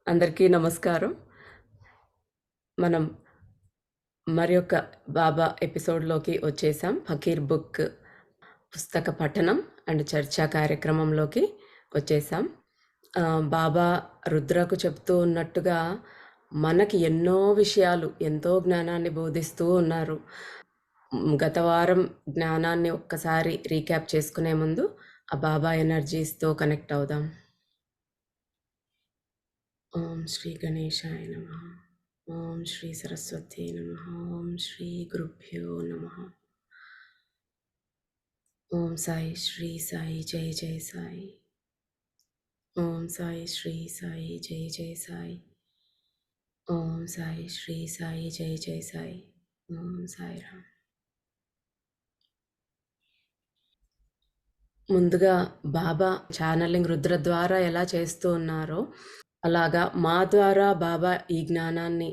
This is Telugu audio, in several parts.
అందరికీ నమస్కారం. మనం మరొక బాబా ఎపిసోడ్‌లోకి వచ్చేసాం. 'ఫకీర్ బుక్' పుస్తక పఠనం అండ్ చర్చా కార్యక్రమంలోకి వచ్చేసాం. బాబా రుద్రకు చెప్తూ ఉన్నట్టుగా మనకి ఎన్నో విషయాలు, ఎంతో జ్ఞానాన్ని బోధిస్తూ ఉన్నారు. గత వారం జ్ఞానాన్ని ఒక్కసారి రీక్యాప్ చేసుకునే ముందు ఆ బాబా ఎనర్జీస్‌తో కనెక్ట్ అవుదాం. ఓం శ్రీ గణేశాయ నమః. ఓం శ్రీ సరస్వతీ నమః. ఓం శ్రీ గురుభ్యో నమః. ఓం సాయి శ్రీ సాయి జయ జయ సాయి. ఓం సాయి శ్రీ సాయి జయ జయ సాయి. ఓం సాయి శ్రీ సాయి జయ జయ సాయి. ఓం సాయిరామ్. ముందుగా బాబా ఛానలింగ్ రుద్ర ద్వారా ఎలా చేస్తూ ఉన్నారో అలాగా మా ద్వారా బాబా ఈ జ్ఞానాన్ని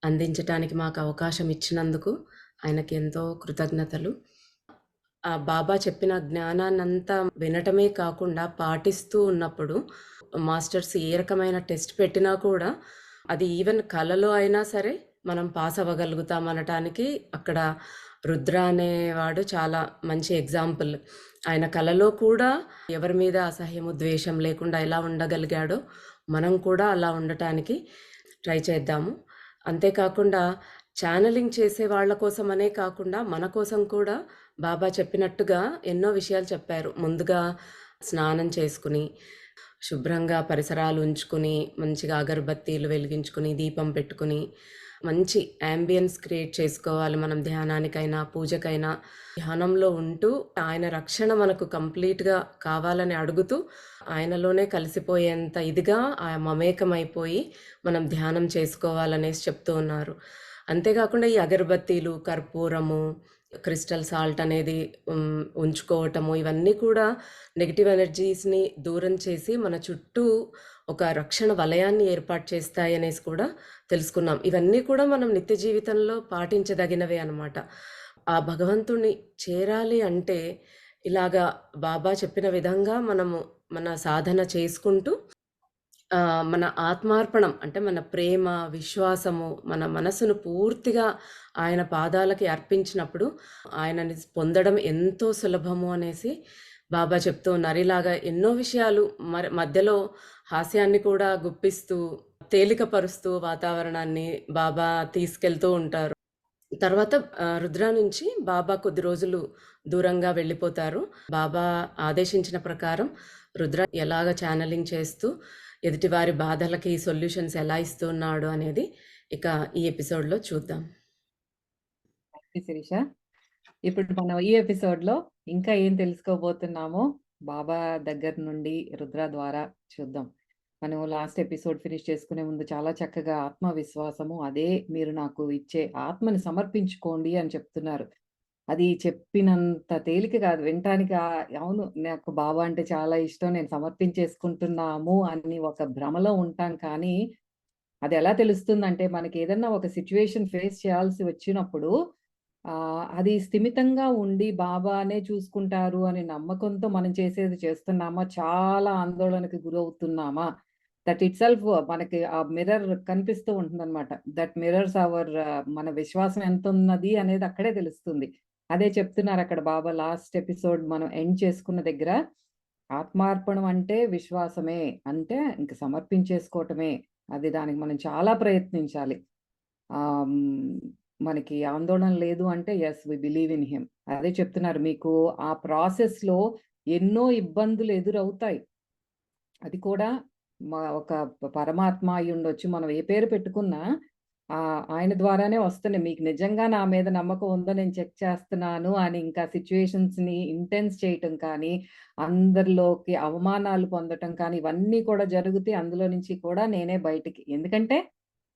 అందించటానికి మాకు అవకాశం ఇచ్చినందుకు ఆయనకి ఎంతో కృతజ్ఞతలు. ఆ బాబా చెప్పిన జ్ఞానాన్నంతా వినటమే కాకుండా పాటిస్తూ ఉన్నప్పుడు మాస్టర్స్ ఏ రకమైన టెస్ట్ పెట్టినా కూడా అది ఈవెన్ కలలో అయినా సరే మనం పాస్ అవ్వగలుగుతాం అనటానికి అక్కడ రుద్ర అనేవాడు చాలా మంచి ఎగ్జాంపుల్. ఆయన కలలో కూడా ఎవరి మీద అసహ్యము, ద్వేషం లేకుండా ఎలా ఉండగలిగాడో మనం కూడా అలా ఉండటానికి ట్రై చేద్దాము. అంతేకాకుండా ఛానలింగ్ చేసే వాళ్ళ కోసమనే కాకుండా మన కోసం కూడా బాబా చెప్పినట్టుగా ఎన్నో విషయాలు చెప్పారు. ముందుగా స్నానం చేసుకుని, శుభ్రంగా పరిసరాలు ఉంచుకుని, మంచిగా అగరబత్తీలు వెలిగించుకుని, దీపం పెట్టుకుని, మంచి యాంబియన్స్ క్రియేట్ చేసుకోవాలి మనం ధ్యానానికైనా, పూజకైనా. ధ్యానంలో ఉంటూ ఆయన రక్షణ మనకు కంప్లీట్‌గా కావాలని అడుగుతూ, ఆయనలోనే కలిసిపోయేంత ఇదిగా మమేకమైపోయి మనం ధ్యానం చేసుకోవాలనేసి చెప్తూ ఉన్నారు. అంతేకాకుండా ఈ అగరబత్తీలు, కర్పూరము, క్రిస్టల్ సాల్ట్ అనేది ఉంచుకోవటము, ఇవన్నీ కూడా నెగెటివ్ ఎనర్జీస్‌ని దూరం చేసి మన చుట్టూ ఒక రక్షణ వలయాన్ని ఏర్పాటు చేస్తాయనేసి కూడా తెలుసుకున్నాం. ఇవన్నీ కూడా మనం నిత్య జీవితంలో పాటించదగినవే అన్నమాట. ఆ భగవంతుడిని చేరాలి అంటే ఇలాగా బాబా చెప్పిన విధంగా మనము మన సాధన చేసుకుంటూ మన ఆత్మార్పణం అంటే మన ప్రేమ, విశ్వాసము, మన మనసును పూర్తిగా ఆయన పాదాలకి అర్పించినప్పుడు ఆయనని పొందడం ఎంతో సులభము అనేసి బాబా చెప్తూ ఉన్నారు. ఇలాగా ఎన్నో విషయాలు మధ్యలో హాస్యాన్ని కూడా గుప్పిస్తూ, తేలికపరుస్తూ వాతావరణాన్ని బాబా తీసుకెళ్తూ ఉంటారు. తర్వాత రుద్ర నుంచి బాబా కొద్ది రోజులు దూరంగా వెళ్ళిపోతారు. బాబా ఆదేశించిన ప్రకారం రుద్ర ఎలాగ ఛానలింగ్ చేస్తూ ఎదుటివారి బాధలకి సొల్యూషన్స్ ఎలా ఇస్తున్నాడు అనేది ఇక ఈ ఎపిసోడ్‌లో చూద్దాం. శిరీష, ఇప్పుడు మనం ఈ ఎపిసోడ్‌లో ఇంకా ఏం తెలుసుకోబోతున్నామో బాబా దగ్గర నుండి రుద్ర ద్వారా చూద్దాం. మనం లాస్ట్ ఎపిసోడ్ ఫినిష్ చేసుకునే ముందు చాలా చక్కగా ఆత్మవిశ్వాసము, అదే మీరు నాకు ఇచ్చే ఆత్మని సమర్పించుకోండి అని చెప్తున్నారు. అది చెప్పినంత తేలిక కాదు వినటానికి. అవును, నాకు బాబా అంటే చాలా ఇష్టం, నేను సమర్పించేసుకుంటున్నాము అని ఒక భ్రమలో ఉంటాం. కానీ అది ఎలా తెలుస్తుందంటే మనకేదన్నా ఒక సిట్యుయేషన్ ఫేస్ చేయాల్సి వచ్చినప్పుడు అది స్థిమితంగా ఉండి బాబానే చూసుకుంటారు అనే నమ్మకంతో మనం చేసేది చేస్తున్నామా, చాలా ఆందోళనకి గురవుతున్నామా, దట్ ఇట్ సెల్ఫ్ మనకి ఆ మిర్రర్ కనిపిస్తూ ఉంటుందన్నమాట. దట్ మిర్రర్స్ అవర్ మన విశ్వాసం ఎంత ఉన్నది అనేది అక్కడే తెలుస్తుంది. అదే చెప్తున్నారు అక్కడ బాబా లాస్ట్ ఎపిసోడ్ మనం ఎండ్ చేసుకున్న దగ్గర. ఆత్మార్పణం అంటే విశ్వాసమే, అంటే ఇంక సమర్పించేసుకోవటమే. అది దానికి మనం చాలా ప్రయత్నించాలి. ఆహ్, మనకి ఆందోళన లేదు అంటే yes we believe in him. అదే చెప్తున్నారు మీకు ఆ ప్రాసెస్‌లో ఎన్నో ఇబ్బందులు ఎదురవుతాయి. అది కూడా ఒక పరమాత్మ అయ్యుండొచ్చు. మనం ఏ పేరు పెట్టుకున్నా ఆయన ద్వారానే వస్తున్నాయి. మీకు నిజంగా నా మీద నమ్మకం ఉందో నేను చెక్ చేస్తున్నాను అని ఇంకా సిట్యుయేషన్స్‌ని ఇంటెన్స్ చేయటం కానీ, అందరిలోకి అవమానాలు పొందటం కానీ, ఇవన్నీ కూడా జరిగితే అందులో నుంచి కూడా నేనే బయటికి. ఎందుకంటే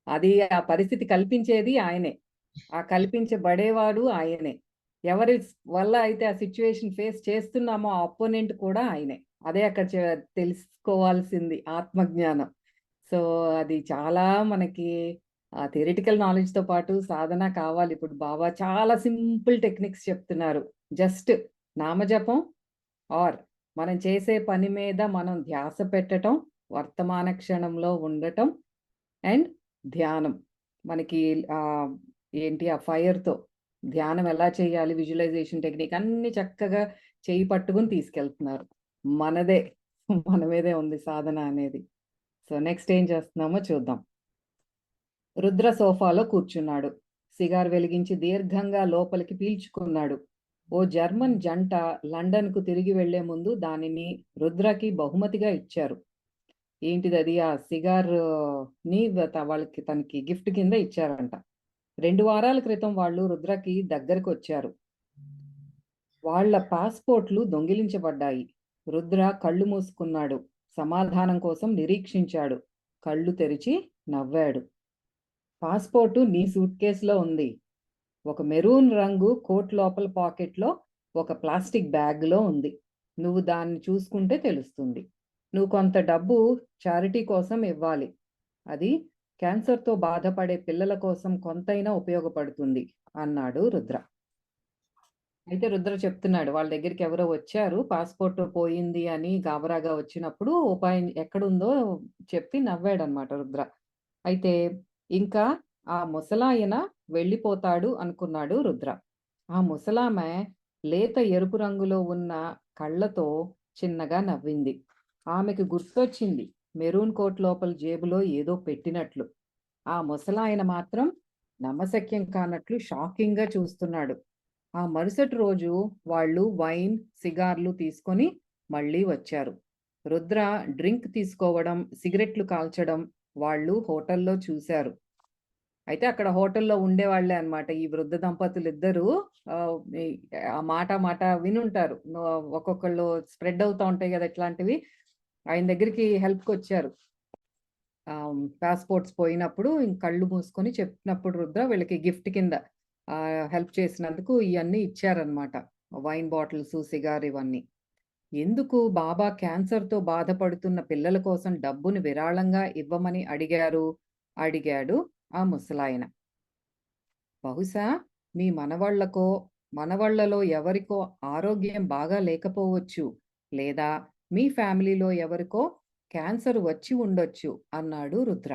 అది ఆ పరిస్థితి కల్పించేది ఆయనే. ఆ కల్పించబడేవాడు ఆయనే. ఎవరి వల్ల అయితే ఆ సిట్యుయేషన్ ఫేస్ చేస్తున్నామో ఆ అపోనెంట్ కూడా ఆయనే. అదే అక్కడ తెలుసుకోవాల్సింది ఆత్మజ్ఞానం. సో, అది చాలా మనకి థియరిటికల్ నాలెడ్జ్‌తో పాటు సాధన కావాలి. ఇప్పుడు బాబా చాలా సింపుల్ టెక్నిక్స్ చెప్తున్నారు. జస్ట్ నామజపం ఆర్ మనం చేసే పని మీద మనం ధ్యాస పెట్టటం, వర్తమాన క్షణంలో ఉండటం, అండ్ ధ్యానం. మనకి ఏంటి ఆ ఫైర్‌తో ధ్యానం ఎలా చేయాలి, విజువలైజేషన్ టెక్నిక్ అన్నీ చక్కగా చెయ్యి పట్టుకొని తీసుకెళ్తున్నారు. మనదే మన మీదే ఉంది సాధన అనేది. సో, నెక్స్ట్ ఏం చేస్తున్నామో చూద్దాం. రుద్ర సోఫాలో కూర్చున్నాడు. సిగార్ వెలిగించి దీర్ఘంగా లోపలికి పీల్చుకున్నాడు. ఓ జర్మన్ జంట లండన్‌కు తిరిగి వెళ్లే ముందు దానిని రుద్రకి బహుమతిగా ఇచ్చారు. ఏంటిదది? ఆ సిగార్‌ని వాళ్ళకి తనకి గిఫ్ట్ కింద ఇచ్చారంట. 2 వారాల క్రితం వాళ్ళు రుద్రకి దగ్గరకొచ్చారు. వాళ్ళ పాస్‌పోర్ట్‌లు దొంగిలించబడ్డాయి. రుద్ర కళ్ళు మూసుకున్నాడు. సమాధానం కోసం నిరీక్షించాడు. కళ్ళు తెరిచి నవ్వాడు. పాస్‌పోర్టు నీ సూట్‌కేస్‌లో ఉంది. ఒక మెరూన్ రంగు కోట్ లోపల పాకెట్‌లో ఒక ప్లాస్టిక్ బ్యాగ్‌లో ఉంది. నువ్వు దాన్ని చూసుకుంటే తెలుస్తుంది. నువ్వు కొంత డబ్బు చారిటీ కోసం ఇవ్వాలి. అది క్యాన్సర్‌తో బాధపడే పిల్లల కోసం కొంతైనా ఉపయోగపడుతుంది అన్నాడు రుద్ర. అయితే రుద్ర చెప్తున్నాడు. వాళ్ళ దగ్గరికి ఎవరో వచ్చారు. పాస్‌పోర్ట్ పోయింది అని గాబరాగా వచ్చినప్పుడు ఉపాయం ఎక్కడుందో చెప్పి నవ్వాడన్నమాట రుద్ర. అయితే ఇంకా ఆ ముసలాయన వెళ్ళిపోతాడు అనుకున్నాడు రుద్ర. ఆ ముసలామె లేత ఎరుపు రంగులో ఉన్న కళ్ళతో చిన్నగా నవ్వింది. ఆమెకు గుర్తొచ్చింది మెరూన్ కోట్ లోపల జేబులో ఏదో పెట్టినట్లు. ఆ ముసలాయన మాత్రం నమ్మశక్యం కానట్లు షాకింగ్‌గా చూస్తున్నాడు. ఆ మరుసటి రోజు వాళ్ళు వైన్, సిగార్లు తీసుకొని మళ్ళీ వచ్చారు. రుద్ర డ్రింక్ తీసుకోవడం, సిగరెట్లు కాల్చడం వాళ్ళు హోటల్‌లో చూశారు. అయితే అక్కడ హోటల్‌లో ఉండేవాళ్ళే అన్నమాట. ఈ వృద్ధ దంపతులిద్దరూ ఆహ్, ఈ ఆ మాట మాట వినుంటారు. ఒక్కొక్కళ్ళు స్ప్రెడ్ అవుతా ఉంటాయి గదా! ఇట్లాంటివి. ఆయన దగ్గరికి హెల్ప్‌కొచ్చారు. పాస్‌పోర్ట్స్ పోయినప్పుడు కళ్ళు మూసుకొని చెప్పినప్పుడు రుద్ర వీళ్ళకి గిఫ్ట్ కింద హెల్ప్ చేసినందుకు ఇయన్నీ ఇచ్చారన్నమాట. వైన్ బాటిల్సు, సిగార్ ఇవన్నీ. ఎందుకు బాబా క్యాన్సర్‌తో బాధపడుతున్న పిల్లల కోసం డబ్బుని విరాళంగా ఇవ్వమని అడిగాడు ఆ ముసలాయన. బహుశా మీ మనవళ్ళకో, మనవళ్ళలో ఎవరికో ఆరోగ్యం బాగా లేకపోవచ్చు. లేదా మీ ఫ్యామిలీలో ఎవరికో క్యాన్సర్ వచ్చి ఉండొచ్చు అన్నాడు రుద్ర.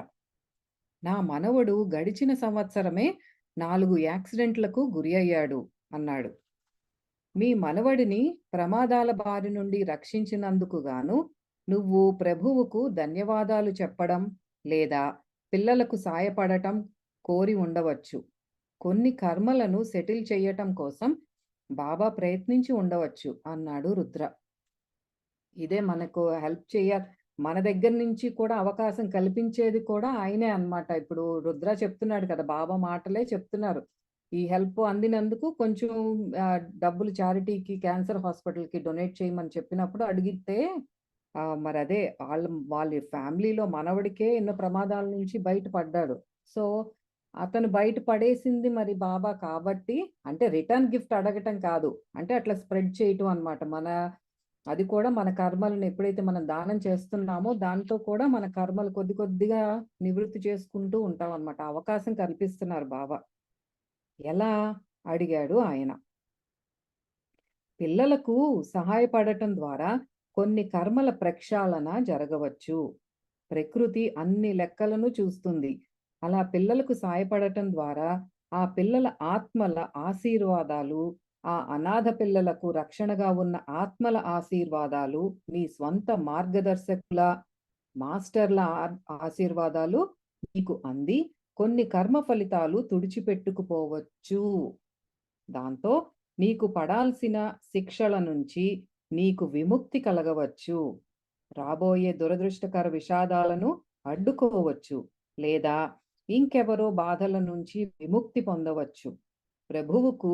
నా మనవడు గడిచిన సంవత్సరమే 4 యాక్సిడెంట్లకు గురి అయ్యాడు అన్నాడు. మీ మనవడిని ప్రమాదాల బారి నుండి రక్షించినందుకు గాను నువ్వు ప్రభువుకు ధన్యవాదాలు చెప్పడం లేదా పిల్లలకు సాయపడటం కోరి ఉండవచ్చు. కొన్ని కర్మలను సెటిల్ చేయటం కోసం బాబా ప్రయత్నించి ఉండవచ్చు అన్నాడు రుద్ర. ఇదే మనకు హెల్ప్ మన దగ్గర నుంచి కూడా అవకాశం కల్పించేది కూడా ఆయనే అన్నమాట. ఇప్పుడు రుద్ర చెప్తున్నాడు కదా! బాబా మాటలే చెప్తున్నారు. ఈ హెల్ప్ అందినందుకు కొంచెం డబ్బులు చారిటీకి, క్యాన్సర్ హాస్పిటల్‌కి డొనేట్ చేయమని చెప్పినప్పుడు అడిగితే మరదే వాళ్ళ ఫ్యామిలీలో మనవడికే ఎన్నో ప్రమాదాల నుంచి బయట పడ్డాడు. సో, అతను బయట పడేసింది మరి బాబా కాబట్టి అంటే రిటర్న్ గిఫ్ట్ అడగటం కాదు. అంటే అట్లా స్ప్రెడ్ చేయటం అన్నమాట. అది కూడా మన కర్మలను ఎప్పుడైతే మనం దానం చేస్తున్నామో, దాంతో కూడా మన కర్మలు కొద్ది కొద్దిగా నివృత్తి చేసుకుంటూ ఉంటామనమాట. అవకాశం కల్పిస్తున్నారు బాబా. ఎలా? అడిగాడు ఆయన. పిల్లలకు సహాయపడటం ద్వారా కొన్ని కర్మల ప్రక్షాళన జరగవచ్చు. ప్రకృతి అన్ని లెక్కలను చూస్తుంది. అలా పిల్లలకు సాయపడటం ద్వారా ఆ పిల్లల ఆత్మల ఆశీర్వాదాలు, ఆ అనాథ పిల్లలకు రక్షణగా ఉన్న ఆత్మల ఆశీర్వాదాలు, మీ స్వంత మార్గదర్శకుల, మాస్టర్ల ఆశీర్వాదాలు నీకు అంది కొన్ని కర్మ ఫలితాలు తుడిచిపెట్టుకుపోవచ్చు. దాంతో నీకు పడాల్సిన శిక్షల నుంచి నీకు విముక్తి కలగవచ్చు. రాబోయే దురదృష్టకర విషాదాలను అడ్డుకోవచ్చు. లేదా ఇంకెవరో బాధల నుంచి విముక్తి పొందవచ్చు. ప్రభువుకు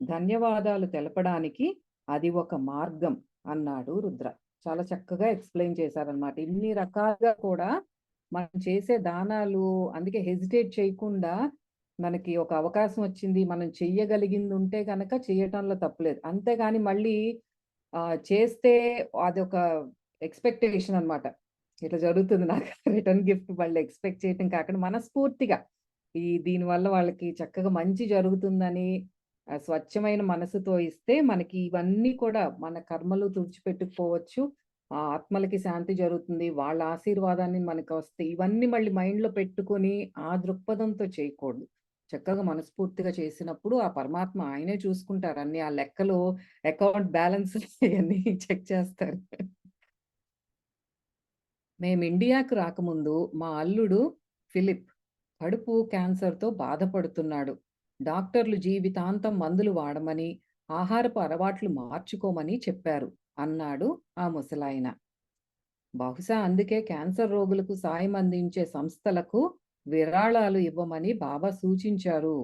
ధన్యవాదాలు తెలపడానికి అది ఒక మార్గం అన్నాడు రుద్ర. చాలా చక్కగా ఎక్స్‌ప్లెయిన్ చేశారన్నమాట. ఇన్ని రకాలుగా కూడా మనం చేసే దానాలు అందుకే హెసిటేట్ చేయకుండా మనకి ఒక అవకాశం వచ్చింది. మనం చెయ్యగలిగిందుంటే గనక చేయటంలో తప్పులేదు. అంతేగాని మళ్ళీ చేస్తే అదొక ఎక్స్‌పెక్టేషన్ అన్నమాట. ఇట్లా జరుగుతుంది నాకు రిటర్న్ గిఫ్ట్ మళ్ళీ ఎక్స్‌పెక్ట్ చేయటం కాకుండా మనస్ఫూర్తిగా దీనివల్ల వాళ్ళకి చక్కగా మంచి జరుగుతుందని స్వచ్ఛమైన మనసుతో ఇస్తే మనకి ఇవన్నీ కూడా మన కర్మలు తుడిచిపెట్టుకుపోవచ్చు. ఆ ఆత్మలకి శాంతి జరుగుతుంది. వాళ్ళ ఆశీర్వాదాన్ని మనకొస్తాయి. ఇవన్నీ మళ్ళీ మైండ్‌లో పెట్టుకొని ఆ దృక్పథంతో చేయకూడదు. చక్కగా మనస్ఫూర్తిగా చేసినప్పుడు ఆ పరమాత్మ ఆయనే చూసుకుంటారు. అన్ని ఆ లెక్కలు, అకౌంట్ బ్యాలెన్స్ అయన్నీ చెక్ చేస్తారు. మేము ఇండియాకు రాకముందు మా అల్లుడు ఫిలిప్ కడుపు క్యాన్సర్‌తో బాధపడుతున్నాడు. డాక్టర్లు జీవితాంతం మందులు వాడమని, ఆహారపు అలవాట్లు మార్చుకోమని చెప్పారు అన్నాడు ఆ ముసలాయన. బహుశా అందుకే క్యాన్సర్ రోగులకు సాయం అందించే సంస్థలకు విరాళాలు ఇవ్వమని బాబా సూచించారు.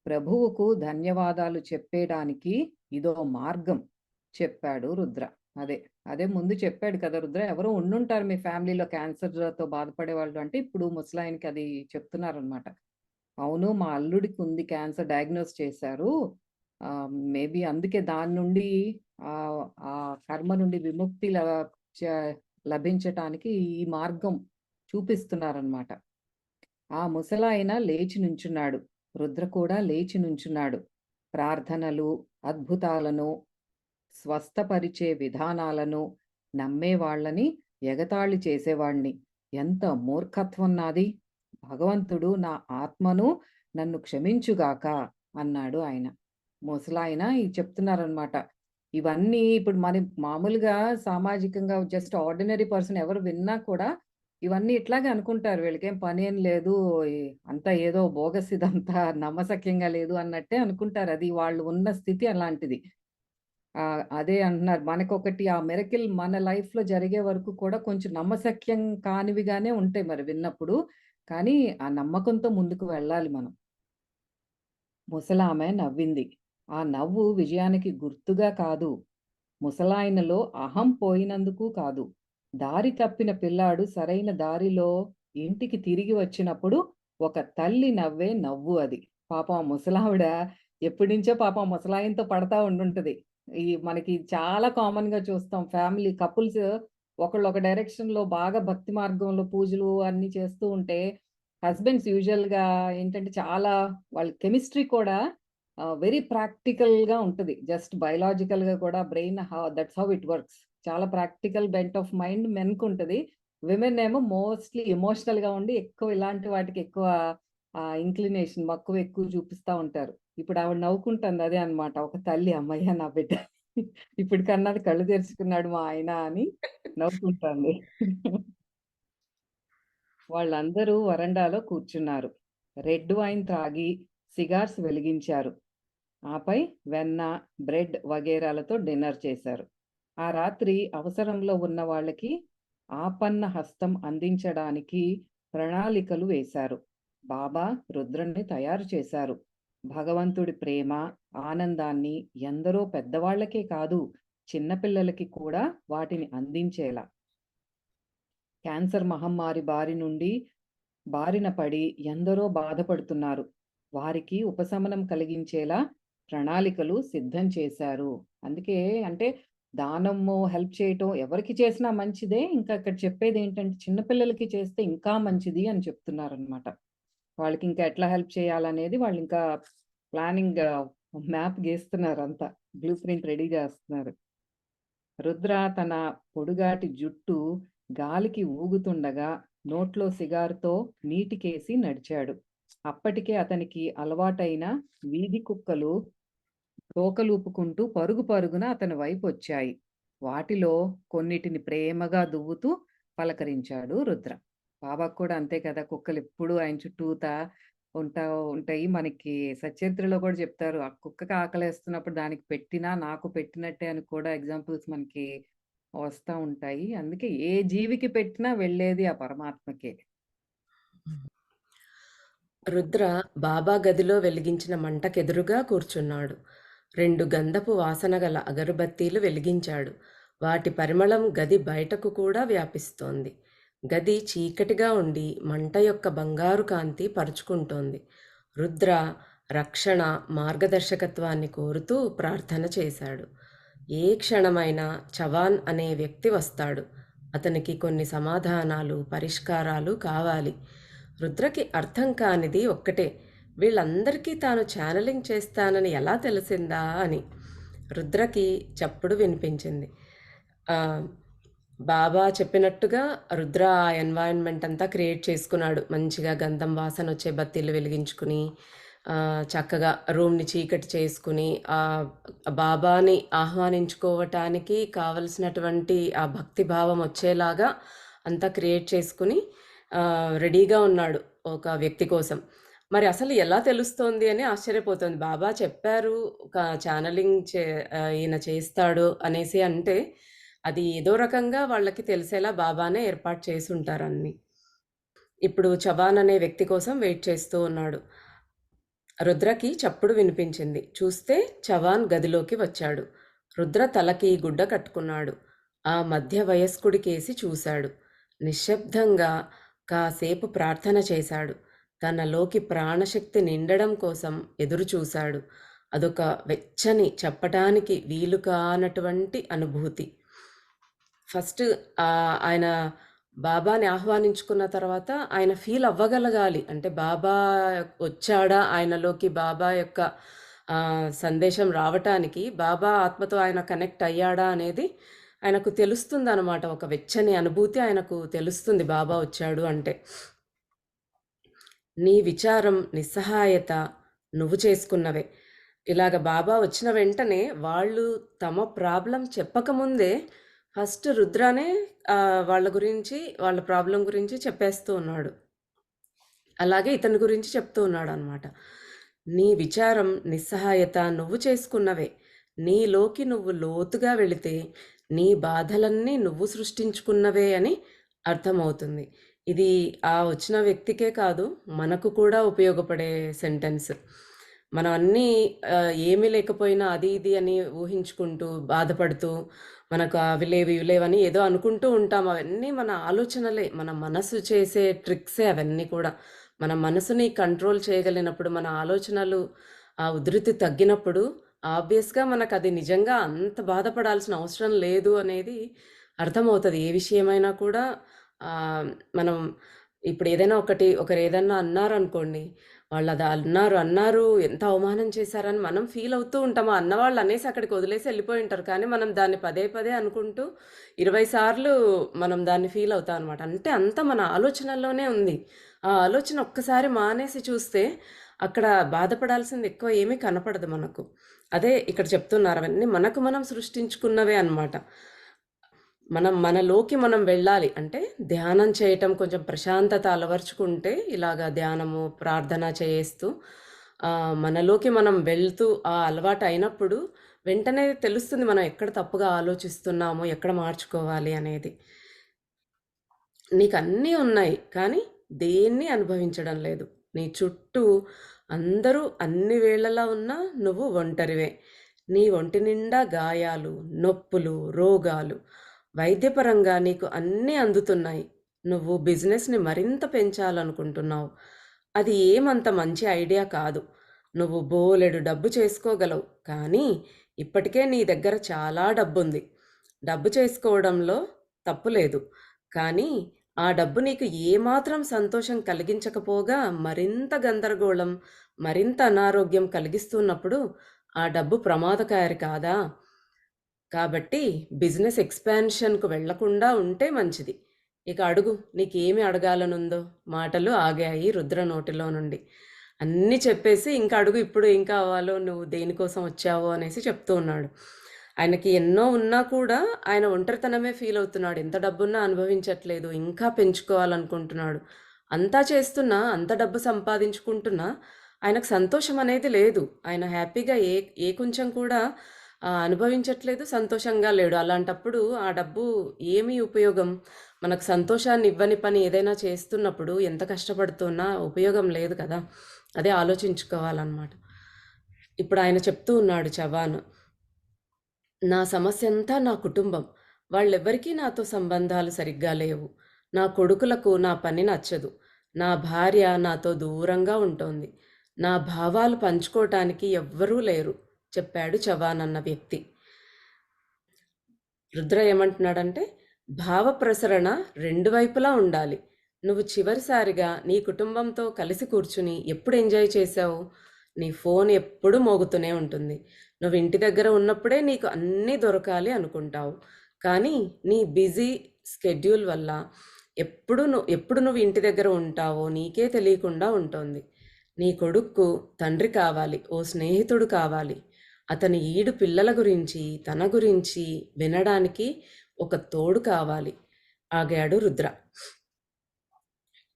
ప్రభువుకు ధన్యవాదాలు చెప్పేడానికి ఇదో మార్గం చెప్పాడు రుద్ర. అదే. అదే ముందు చెప్పాడు కదా రుద్ర. ఎవరో ఉండుంటారు మీ ఫ్యామిలీలో క్యాన్సర్‌తో బాధపడేవాళ్ళు అంటే, ఇప్పుడు ముసలాయనకి అది చెప్తున్నారనమాట. అవును. మా అల్లుడికి ఉంది క్యాన్సర్ డయాగ్నోస్ చేశారు. మేబీ అందుకే దాని నుండి ఆ కర్మ నుండి విముక్తి చ లభించటానికి ఈ మార్గం చూపిస్తున్నారనమాట. ఆ ముసలాయన లేచి నుంచున్నాడు. రుద్ర కూడా లేచి నుంచున్నాడు. ప్రార్థనలు, అద్భుతాలను, స్వస్థపరిచే విధానాలను నమ్మేవాళ్ళని ఎగతాళి చేసేవాణ్ణి. ఎంత మూర్ఖత్వం నాది! భగవంతుడు నా ఆత్మను నన్ను క్షమించుగాక అన్నాడు ఆయన. ముసలాయన ఇది చెప్తున్నారనమాట. ఇవన్నీ ఇప్పుడు మరి మామూలుగా సామాజికంగా జస్ట్ ఆర్డినరీ పర్సన్ ఎవరు విన్నా కూడా ఇవన్నీ ఇట్లాగే అనుకుంటారు. వీళ్ళకేం పనేం లేదు. ఈ అంతా ఏదో బోగస్ ఇదంతా నమ్మశక్యంగా లేదు అన్నట్టే అనుకుంటారు. అది వాళ్ళు ఉన్న స్థితి అలాంటిది. అదే అంటున్నారు. మనకొకటి ఆ మిరకిల్ మన లైఫ్‌లో జరిగే వరకు కూడా కొంచెం నమ్మశక్యం కానివిగానే ఉంటాయి మరి విన్నప్పుడు. కానీ ఆ నమ్మకంతో ముందుకు వెళ్ళాలి మనం. ముసలామె నవ్వింది. ఆ నవ్వు విజయానికి గుర్తుగా కాదు. ముసలాయనలో అహం పోయినందుకు కాదు. దారి తప్పిన పిల్లాడు సరైన దారిలో ఇంటికి తిరిగి వచ్చినప్పుడు ఒక తల్లి నవ్వే నవ్వు అది. పాపం ఆ ముసలావిడ ఎప్పటినుంచో పాపం ముసలాయనతో పడతా ఉండుంటది. మనకి చాలా కామన్‌గా చూస్తాం. ఫ్యామిలీ కపుల్స్ ఒకళ్ళు ఒక డైరెక్షన్‌లో బాగా భక్తి మార్గంలో పూజలు అన్నీ చేస్తూ ఉంటే, హస్బెండ్స్ యూజువల్‌గా ఏంటంటే చాలా వాళ్ళ కెమిస్ట్రీ కూడా వెరీ ప్రాక్టికల్‌గా ఉంటది. జస్ట్ బయోలాజికల్‌గా కూడా brain that's how it works. చాలా ప్రాక్టికల్ బెంట్ ఆఫ్ మైండ్ మెన్‌కుంటది. విమెన్ ఏమో మోస్ట్‌లీ ఎమోషనల్‌గా ఉండి ఎక్కువ ఇలాంటి వాటికి ఎక్కువ ఇంక్లినేషన్ మక్కువ ఎక్కువ చూపిస్తా ఉంటారు. ఇప్పుడు ఆవిడ నవ్వుకుంటుంది అదే అన్నమాట. ఒక తల్లి హమ్మయ్య! నా బిడ్డ ఇప్పటికన్నా కళ్ళు తెరుచుకున్నాడు మా ఆయన అని నవ్వుకుంటోంది. వాళ్ళందరూ వరండాలో కూర్చున్నారు. రెడ్ వైన్ త్రాగి సిగార్స్ వెలిగించారు. ఆపై వెన్న, బ్రెడ్ వగైరాలతో డిన్నర్ చేశారు. ఆ రాత్రి అవసరంలో ఉన్న వాళ్ళకి ఆపన్న హస్తం అందించడానికి ప్రణాళికలు వేశారు. బాబా రుద్రని తయారు చేశారు. భగవంతుడి ప్రేమ, ఆనందాన్ని ఎందరో పెద్దవాళ్ళకే కాదు, చిన్నపిల్లలకి కూడా వాటిని అందించేలా. క్యాన్సర్ మహమ్మారి బారిన పడి ఎందరో బాధపడుతున్నారు. వారికి ఉపశమనం కలిగించేలా ప్రణాళికలు సిద్ధం చేశారు. అందుకే అంటే దానము, హెల్ప్ చేయటం ఎవరికి చేసినా మంచిదే. ఇంకా ఇక్కడ చెప్పేదేంటంటే చిన్న పిల్లలకి చేస్తే ఇంకా మంచిది అని చెప్తున్నారనమాట. వాళ్ళకి ఇంకా ఎట్లా హెల్ప్ చేయాలనేది వాళ్ళింకా ప్లానింగ్ మ్యాప్ గీస్తున్నారంతా. బ్లూ ప్రింట్ రెడీ చేస్తున్నారు. రుద్ర తన పొడుగాటి జుట్టు గాలికి ఊగుతుండగా నోట్లో సిగారుతో నీటికేసి నడిచాడు. అప్పటికే అతనికి అలవాటైన వీధి కుక్కలు తోకలూపుకుంటూ పరుగు పరుగున అతని వైపొచ్చాయి. వాటిలో కొన్నిటిని ప్రేమగా దువ్వుతూ పలకరించాడు రుద్ర. బాబాకు కూడా అంతే కదా! కుక్కలెప్పుడూ ఆయన చుట్టూతా ఉంటా ఉంటాయి. మనకి సచ్చరిత్రలో కూడా చెప్తారు. ఆ కుక్కకి ఆకలేస్తున్నప్పుడు దానికి పెట్టినా నాకు పెట్టినట్టే అని కూడా ఎగ్జాంపుల్స్ మనకి వస్తా ఉంటాయి. అందుకే ఏ జీవికి పెట్టినా వెళ్ళేది ఆ పరమాత్మకే. రుద్ర బాబా గదిలో వెలిగించిన మంటకెదురుగా కూర్చున్నాడు. 2 గంధపు వాసన గల అగరుబత్తీలు వెలిగించాడు. వాటి పరిమళం గది బయటకు కూడా వ్యాపిస్తోంది. గది చీకటిగా ఉండి మంట యొక్క బంగారు కాంతి పరుచుకుంటోంది. రుద్ర రక్షణ, మార్గదర్శకత్వాన్ని కోరుతూ ప్రార్థన చేశాడు. ఏ క్షణమైనా చవాన్ అనే వ్యక్తి వస్తాడు. అతనికి కొన్ని సమాధానాలు, పరిష్కారాలు కావాలి. రుద్రకి అర్థం కానిది ఒక్కటే, వీళ్ళందరికీ తాను ఛానలింగ్ చేస్తానని ఎలా తెలిసిందా అని. రుద్రకి చప్పుడు వినిపించింది. బాబా చెప్పినట్టుగా రుద్ర ఆ ఎన్వైరన్మెంట్ అంతా క్రియేట్ చేసుకున్నాడు. మంచిగా గంధం వాసన వచ్చే బత్తీలు వెలిగించుకుని, చక్కగా రూమ్‌ని చీకటి చేసుకుని, బాబాని ఆహ్వానించుకోవటానికి కావలసినటువంటి ఆ భక్తి భావం వచ్చేలాగా అంతా క్రియేట్ చేసుకుని రెడీగా ఉన్నాడు ఒక వ్యక్తి కోసం. మరి అసలు ఎలా తెలుస్తోంది అని ఆశ్చర్యపోతోంది. బాబా చెప్పారు, ఒక ఛానెలింగ్ ఈయన చేస్తాడు అనేసి అంటే, అది ఏదో రకంగా వాళ్ళకి తెలిసేలా బాబానే ఏర్పాటు చేసుంటారన్ని. ఇప్పుడు చవాన్ అనే వ్యక్తి కోసం వెయిట్ చేస్తూ ఉన్నాడు. రుద్రకి చప్పుడు వినిపించింది. చూస్తే చవాన్ గదిలోకి వచ్చాడు. రుద్ర తలకి గుడ్డ కట్టుకున్నాడు. ఆ మధ్య వయస్కుడికేసి చూశాడు. నిశ్శబ్దంగా కాసేపు ప్రార్థన చేశాడు. తనలోకి ప్రాణశక్తి నిండడం కోసం ఎదురు చూశాడు. అదొక వెచ్చని, చెప్పటానికి వీలు కానటువంటి అనుభూతి. ఫస్ట్ ఆయన బాబాని ఆహ్వానించుకున్న తర్వాత ఆయన ఫీల్ అవ్వగలగాలి. అంటే బాబా వచ్చాడా ఆయనలోకి, బాబా యొక్క సందేశం రావటానికి, బాబా ఆత్మతో ఆయన కనెక్ట్ అయ్యాడా అనేది ఆయనకు తెలుస్తుందనమాట. ఒక వెచ్చని అనుభూతి ఆయనకు తెలుస్తుంది బాబా వచ్చాడు అంటే. నీ విచారం, నిస్సహాయత నువ్వు చేసుకున్నవే. ఇలాగ బాబా వచ్చిన వెంటనే వాళ్ళు తమ ప్రాబ్లమ్ చెప్పకముందే ఫస్ట్ రుద్రానే వాళ్ళ గురించి, వాళ్ళ ప్రాబ్లమ్ గురించి చెప్పేస్తూ ఉన్నాడు. అలాగే ఇతని గురించి చెప్తూ ఉన్నాడనమాట. నీ విచారం, నిస్సహాయత నువ్వు చేసుకున్నవే. నీలోకి నువ్వు లోతుగా వెళితే నీ బాధలన్నీ నువ్వు సృష్టించుకున్నవే అని అర్థమవుతుంది. ఇది ఆ వచ్చిన వ్యక్తికే కాదు, మనకు కూడా ఉపయోగపడే సెంటెన్స్. మనం అన్నీ ఏమీ లేకపోయినా అది ఇది అని ఊహించుకుంటూ, బాధపడుతూ, మనకు అవి లేవు, ఇవి లేవని ఏదో అనుకుంటూ ఉంటాం. అవన్నీ మన ఆలోచనలే. మన మనసు చేసే ట్రిక్సే అవన్నీ కూడా. మన మనసుని కంట్రోల్ చేయగలిగినప్పుడు, మన ఆలోచనలు ఆ ఉధృతి తగ్గినప్పుడు ఆబ్వియస్‌గా మనకది నిజంగా అంత బాధపడాల్సిన అవసరం లేదు అనేది అర్థమవుతది. ఏ విషయమైనా కూడా మనం ఇప్పుడు ఏదైనా ఒకరేదన్నా అన్నారనుకోండి, వాళ్ళది అన్నారు, ఎంత అవమానం చేశారని మనం ఫీల్ అవుతూ ఉంటాం. ఆ అన్నవాళ్ళు అనేసి అక్కడికి వదిలేసి ఎళ్ళిపోయి ఉంటారు. కానీ మనం దాన్ని పదే పదే అనుకుంటూ 20 సార్లు మనం దాన్ని ఫీల్ అవుతాం అనమాట. అంటే అంతా మన ఆలోచనల్లోనే ఉంది. ఆ ఆలోచన ఒక్కసారి మానేసి చూస్తే అక్కడ బాధపడాల్సింది ఎక్కువ ఏమీ కనపడదు మనకు. అదే ఇక్కడ చెప్తున్నారు. అవన్నీ మనకు మనం సృష్టించుకున్నవే అన్నమాట. మనలోకి మనం వెళ్ళాలి. అంటే ధ్యానం చేయటం, కొంచెం ప్రశాంతత అలవరుచుకుంటే ఇలాగ ధ్యానము, ప్రార్థన చేస్తూ మనలోకి మనం వెళ్తూ ఆ అలవాటు అయినప్పుడు వెంటనే తెలుస్తుంది మనం ఎక్కడ తప్పుగా ఆలోచిస్తున్నామో, ఎక్కడ మార్చుకోవాలి అనేది. నీకన్నీ ఉన్నాయి. కానీ దేన్ని అనుభవించడం లేదు. నీ చుట్టూ అందరూ అన్ని వేళలా ఉన్నా నువ్వు ఒంటరివే. నీ ఒంటి నిండా గాయాలు, నొప్పులు, రోగాలు. వైద్యపరంగా నీకు అన్నీ అందుతున్నాయి. నువ్వు బిజినెస్‌ని మరింత పెంచాలనుకుంటున్నావు. అది ఏమంత మంచి ఐడియా కాదు. నువ్వు బోలెడు డబ్బు చేసుకోగలవు. కానీ ఇప్పటికే నీ దగ్గర చాలా డబ్బుంది. డబ్బు చేసుకోవడంలో తప్పు లేదు. కానీ ఆ డబ్బు నీకు ఏమాత్రం సంతోషం కలిగించకపోగా మరింత గందరగోళం, మరింత అనారోగ్యం కలిగిస్తున్నప్పుడు ఆ డబ్బు ప్రమాదకారి కాదా? కాబట్టి బిజినెస్ ఎక్స్‌పాన్షన్‌కు వెళ్ళకుండా ఉంటే మంచిది. ఇక అడుగు నీకేమి అడగాలనుందో? మాటలు ఆగాయి రుద్ర నోటిలో నుండి. అన్నీ చెప్పేసి ఇంక అడుగు ఇప్పుడు ఏం కావాలో? నువ్వు దేనికోసం వచ్చావో? అనేసి చెప్తూ ఉన్నాడు. ఆయనకి ఎన్నో ఉన్నా కూడా ఆయన ఒంటరితనమే ఫీల్ అవుతున్నాడు. ఎంత డబ్బున్నా అనుభవించట్లేదు. ఇంకా పెంచుకోవాలనుకుంటున్నాడు. అంతా చేస్తున్నా, అంత డబ్బు సంపాదించుకుంటున్నా ఆయనకు సంతోషం అనేది లేదు. ఆయన హ్యాపీగా ఏ కొంచెం కూడా అనుభవించట్లేదు, సంతోషంగా లేడు. అలాంటప్పుడు ఆ డబ్బు ఏమి ఉపయోగం? మనకు సంతోషాన్ని ఇవ్వని పని ఏదైనా చేస్తున్నప్పుడు ఎంత కష్టపడుతున్నా ఉపయోగం లేదు కదా! అదే ఆలోచించుకోవాలన్నమాట. ఇప్పుడు ఆయన చెప్తూ ఉన్నాడు చవాన్. నా సమస్యంతా నా కుటుంబం. వాళ్ళెవ్వరికీ నాతో సంబంధాలు సరిగ్గా లేవు. నా కొడుకులకు నా పని నచ్చదు. నా భార్య నాతో దూరంగా ఉంటోంది. నా భావాలు పంచుకోటానికి ఎవ్వరూ లేరు, చెప్పాడు చవాన్ అన్న వ్యక్తి. రుద్ర ఏమంటున్నాడంటే, భావ ప్రసరణ 2 వైపులా ఉండాలి. నువ్వు చివరిసారిగా నీ కుటుంబంతో కలిసి కూర్చుని ఎప్పుడు ఎంజాయ్ చేశావు? నీ ఫోన్ ఎప్పుడూ మోగుతూనే ఉంటుంది. నువ్వు ఇంటి దగ్గర ఉన్నప్పుడే నీకు అన్నీ దొరకాలి అనుకుంటావు. కానీ నీ బిజీ స్కెడ్యూల్ వల్ల ఎప్పుడు నువ్వు ఇంటి దగ్గర ఉంటావో నీకే తెలియకుండా ఉంటుంది. నీ కొడుక్కు తండ్రి కావాలి, ఓ స్నేహితుడు కావాలి. అతని ఈడు పిల్లల గురించి, తన గురించి వినడానికి ఒక తోడు కావాలి ఆగాడు రుద్ర.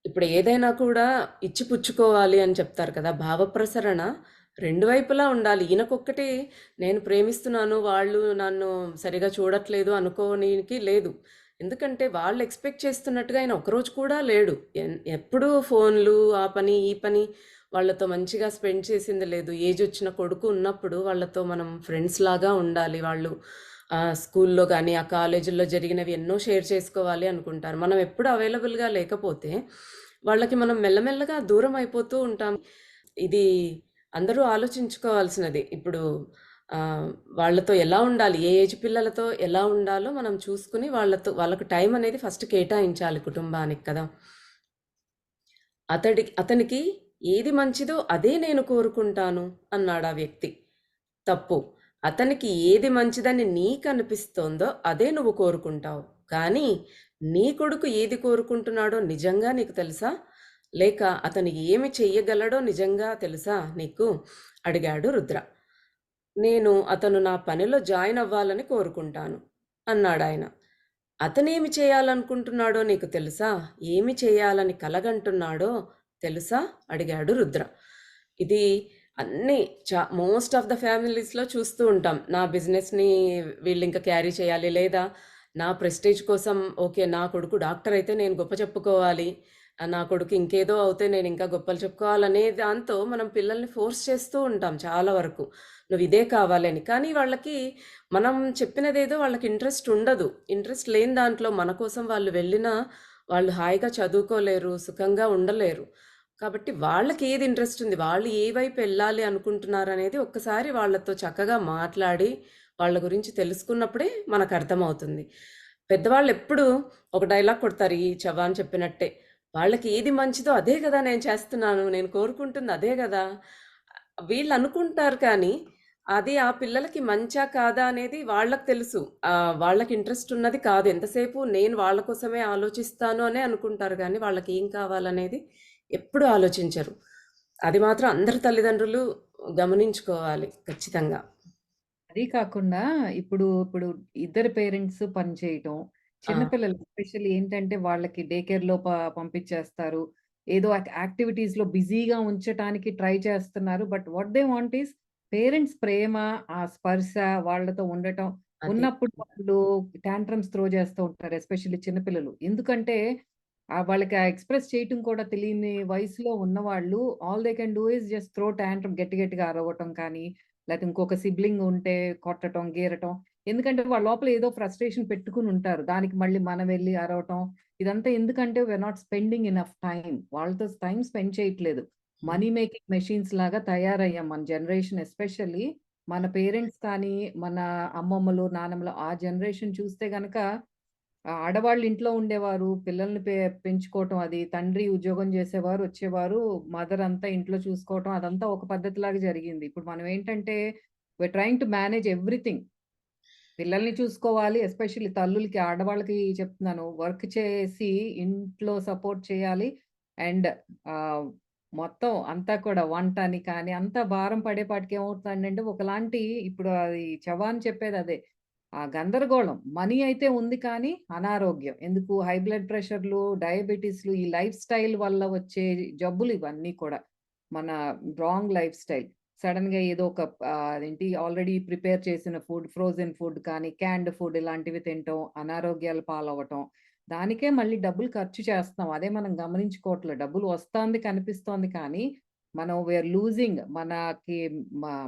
ఇప్పుడు ఏదైనా కూడా ఇచ్చిపుచ్చుకోవాలి అని చెప్తారు కదా! భావప్రసరణ రెండు వైపులా ఉండాలి. ఈయనకొక్కటి నేను ప్రేమిస్తున్నాను, వాళ్ళు నన్ను సరిగా చూడట్లేదు అనుకోనీకి లేదు. ఎందుకంటే వాళ్ళు ఎక్స్‌పెక్ట్ చేస్తున్నట్టుగా ఆయన ఒకరోజు కూడా లేడు. ఎప్పుడూ ఫోన్‌లు, ఆ పని, ఈ పని వాళ్ళతో మంచిగా స్పెండ్ చేసింది లేదు. ఏజొచ్చిన కొడుకు ఉన్నప్పుడు వాళ్ళతో మనం ఫ్రెండ్స్‌లాగా ఉండాలి. వాళ్ళు స్కూల్లో గానీ, ఆ కాలేజీల్లో జరిగినవి ఎన్నో షేర్ చేసుకోవాలి అనుకుంటారు. మనం ఎప్పుడు అవైలబుల్‌గా లేకపోతే వాళ్ళకి మనం మెల్లమెల్లగా దూరం అయిపోతూ ఉంటాం. ఇది అందరూ ఆలోచించుకోవాల్సినది. ఇప్పుడు ఆహ్, వాళ్ళతో ఎలా ఉండాలి? ఏ ఏజ్ పిల్లలతో ఎలా ఉండాలో మనం చూసుకొని వాళ్ళకి టైం అనేది ఫస్ట్ కేటాయించాలి కుటుంబానికి కదా! అతనికి ఏది మంచిదో అదే నేను కోరుకుంటాను అన్నాడా వ్యక్తి. తప్పు. అతనికి ఏది మంచిదని నీకనిపిస్తోందో అదే నువ్వు కోరుకుంటావు. కానీ నీ కొడుకు ఏది కోరుకుంటున్నాడో నిజంగా నీకు తెలుసా? లేక అతను ఏమి చెయ్యగలడో నిజంగా తెలుసా నీకు? అడిగాడు రుద్ర. అతను నా పనిలో జాయిన్ అవ్వాలని కోరుకుంటాను అన్నాడాయన. అతనేమి చేయాలనుకుంటున్నాడో నీకు తెలుసా? ఏమి చేయాలని కలగంటున్నాడో తెలుసా? అడిగాడు రుద్ర. ఇది అన్నీ మోస్ట్ ఆఫ్ ద ఫ్యామిలీస్‌లో చూస్తూ ఉంటాం. నా బిజినెస్‌ని వీళ్ళింక క్యారీ చేయాలి. లేదా నా ప్రెస్టీజ్ కోసం ఓకే. నా కొడుకు డాక్టర్ అయితే నేను గొప్ప చెప్పుకోవాలి. నా కొడుకు ఇంకేదో అవుతే నేను ఇంకా గొప్పలు చెప్పుకోవాలనే దాంతో మనం పిల్లల్ని ఫోర్స్ చేస్తూ ఉంటాం చాలా వరకు. నువ్వు ఇదే కావాలని. కానీ వాళ్ళకి మనం చెప్పినదేదో వాళ్ళకి ఇంట్రెస్ట్ ఉండదు. ఇంట్రెస్ట్ లేని దాంట్లో మన కోసం వాళ్ళు వెళ్ళినా వాళ్ళు హాయిగా చదువుకోలేరు, సుఖంగా ఉండలేరు. కాబట్టి వాళ్ళకి ఏది ఇంట్రెస్ట్ ఉంది, వాళ్ళు ఏ వైపు వెళ్ళాలి అనుకుంటున్నారనేది ఒక్కసారి వాళ్ళతో చక్కగా మాట్లాడి, వాళ్ళ గురించి తెలుసుకున్నప్పుడే మనకు అర్థమవుతుంది. పెద్దవాళ్ళు ఎప్పుడు ఒక డైలాగ్ కొడతారు ఈ చవాన్ చెప్పినట్టే. వాళ్ళకి ఏది మంచిదో అదే గదా నేను చేస్తున్నాను. నేను కోరుకుంటుంది అదే గదా! వీళ్ళు అనుకుంటారు కానీ, అది ఆ పిల్లలకి మంచా కాదా అనేది వాళ్ళకి తెలుసు. వాళ్ళకి ఇంట్రెస్ట్ ఉన్నది కాదు. ఎంతసేపు నేను వాళ్ళ కోసమే ఆలోచిస్తాను అనే అనుకుంటారు గానీ, వాళ్ళకి ఏం కావాలనేది ఎప్పుడు ఆలోచించరు. అది మాత్రం అందరు తల్లిదండ్రులు గమనించుకోవాలి ఖచ్చితంగా. అదీ కాకుండా ఇప్పుడు ఇద్దరు పేరెంట్స్ పని చేయటం. ఆ! చిన్న పిల్లలు ఎస్పెషల్లీ ఏంటంటే వాళ్ళకి డే కేర్‌లో పంపించేస్తారు. ఏదో యాక్టివిటీస్‌లో బిజీగా ఉంచటానికి ట్రై చేస్తున్నారు. But what they want is parents ప్రేమ, ఆ స్పర్శ వాళ్ళతో ఉండటం. అది. ఉన్నప్పుడు వాళ్ళు టాంట్రమ్స్ త్రో చేస్తూ ఉంటారు. ఎస్పెషల్లీ చిన్న పిల్లలు. ఎందుకంటే వాళ్ళకి ఎక్స్‌ప్రెస్ చేయటం కూడా తెలియని వయసులో ఉన్నవాళ్ళు all they can do is just throw tantrum గట్టి గట్టిగా అరవటం కానీ లేతే ఇంకొక సిబ్లింగ్ ఉంటే కొట్టటం, గీరటం. ఎందుకంటే వాళ్ళ లోపల ఏదో ఫ్రస్ట్రేషన్ పెట్టుకొని ఉంటారు. దానికి మళ్ళీ మనం వెళ్లి అరవటం. ఇదంతా ఎందుకంటే we're not spending enough time. వాళ్ళతో టైమ్ స్పెండ్ చేయట్లేదు. హ్మ్. మనీ మేకింగ్ మెషిన్స్ లాగా తయారయ్యాం మన జనరేషన్ ఎస్పెషల్లీ. మన పేరెంట్స్ కానీ, మన అమ్మమ్మలు, నానమ్మలు ఆ జనరేషన్ చూస్తే గనక ఆడవాళ్ళు ఇంట్లో ఉండేవారు. పిల్లల్ని పెంచుకోవటం అది. తండ్రి ఉద్యోగం చేసేవారు, వచ్చేవారు. మదర్ అంతా ఇంట్లో చూసుకోవటం అదంతా ఒక పద్ధతిలాగా జరిగింది. ఇప్పుడు మనం ఏంటంటే we're trying to manage everything. పిల్లల్ని చూసుకోవాలి. ఎస్పెషల్లీ తల్లులకి, ఆడవాళ్ళకి చెప్తున్నాను. వర్క్ చేసి ఇంట్లో సపోర్ట్ చేయాలి. అండ్ ఆహ్, మొత్తం అంతా కూడా వంటని కానీ అంతా భారం పడేపాటికి ఏమవుతుందంటే ఒకలాంటి ఇప్పుడు అది చవాన్ చెప్పేదదే. ఆ గందరగోళం. మనీ అయితే ఉంది కానీ అనారోగ్యం. ఎందుకు హై బ్లడ్ ప్రెషర్‌లు, డయాబెటిస్‌లు ఈ లైఫ్ స్టైల్ వల్ల వచ్చే జబ్బులు ఇవన్నీ కూడా. మన రాంగ్ లైఫ్ స్టైల్. సడెన్‌గా ఏదో ఒక అదేంటి ఆల్రెడీ ప్రిపేర్ చేసిన ఫుడ్, ఫ్రోజెన్ ఫుడ్ కానీ, క్యాన్డ్ ఫుడ్ ఇలాంటివి తినటం, అనారోగ్యాల పాలవ్వటం. దానికే మళ్ళీ డబ్బులు ఖర్చు చేస్తున్నాం. అదే మనం గమనించుకోవట్లేదు. డబ్బులు వస్తాంది కనిపిస్తోంది కానీ, మనం వీఆర్ లూజింగ్ మనకి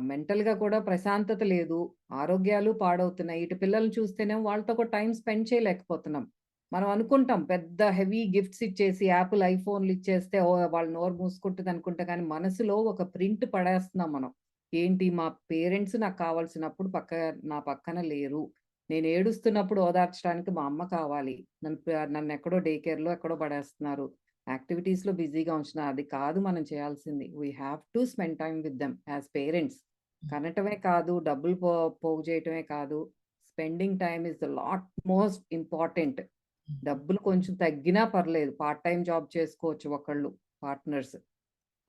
మెంటల్‌గా కూడా ప్రశాంతత లేదు. ఆరోగ్యాలు పాడవుతున్నాయి. ఇటు పిల్లల్ని చూస్తేనేమో వాళ్ళతో కూడా టైమ్ స్పెండ్ చేయలేకపోతున్నాం. మనం అనుకుంటాం పెద్ద హెవీ గిఫ్ట్స్ ఇచ్చేసి యాపిల్, ఐఫోన్‌లు ఇచ్చేస్తే ఓహ్! వాళ్ళ నోరు మూసుకుంటది అనుకుంటా కానీ మనసులో ఒక ప్రింట్ పడేస్తున్నాం మనం. ఏంటి మా పేరెంట్స్ నాకు కావాల్సినప్పుడు నా పక్కన లేరు. నేను ఏడుస్తున్నప్పుడు ఓదార్చడానికి మా అమ్మ కావాలి. నన్నెక్కడో డే కేర్‌లో ఎక్కడో పడేస్తున్నారు. యాక్టివిటీస్‌లో బిజీగా ఉంచుతున్నారు. అది కాదు మనం చేయాల్సింది. We have to spend time with them as parents. కనటమే కాదు, డబ్బులు పోగు చేయటమే కాదు, spending time is the lot most important. డబ్బులు కొంచెం తగ్గినా పర్లేదు. పార్ట్ టైమ్ జాబ్ చేసుకోవచ్చు ఒకళ్ళు పార్ట్నర్స్.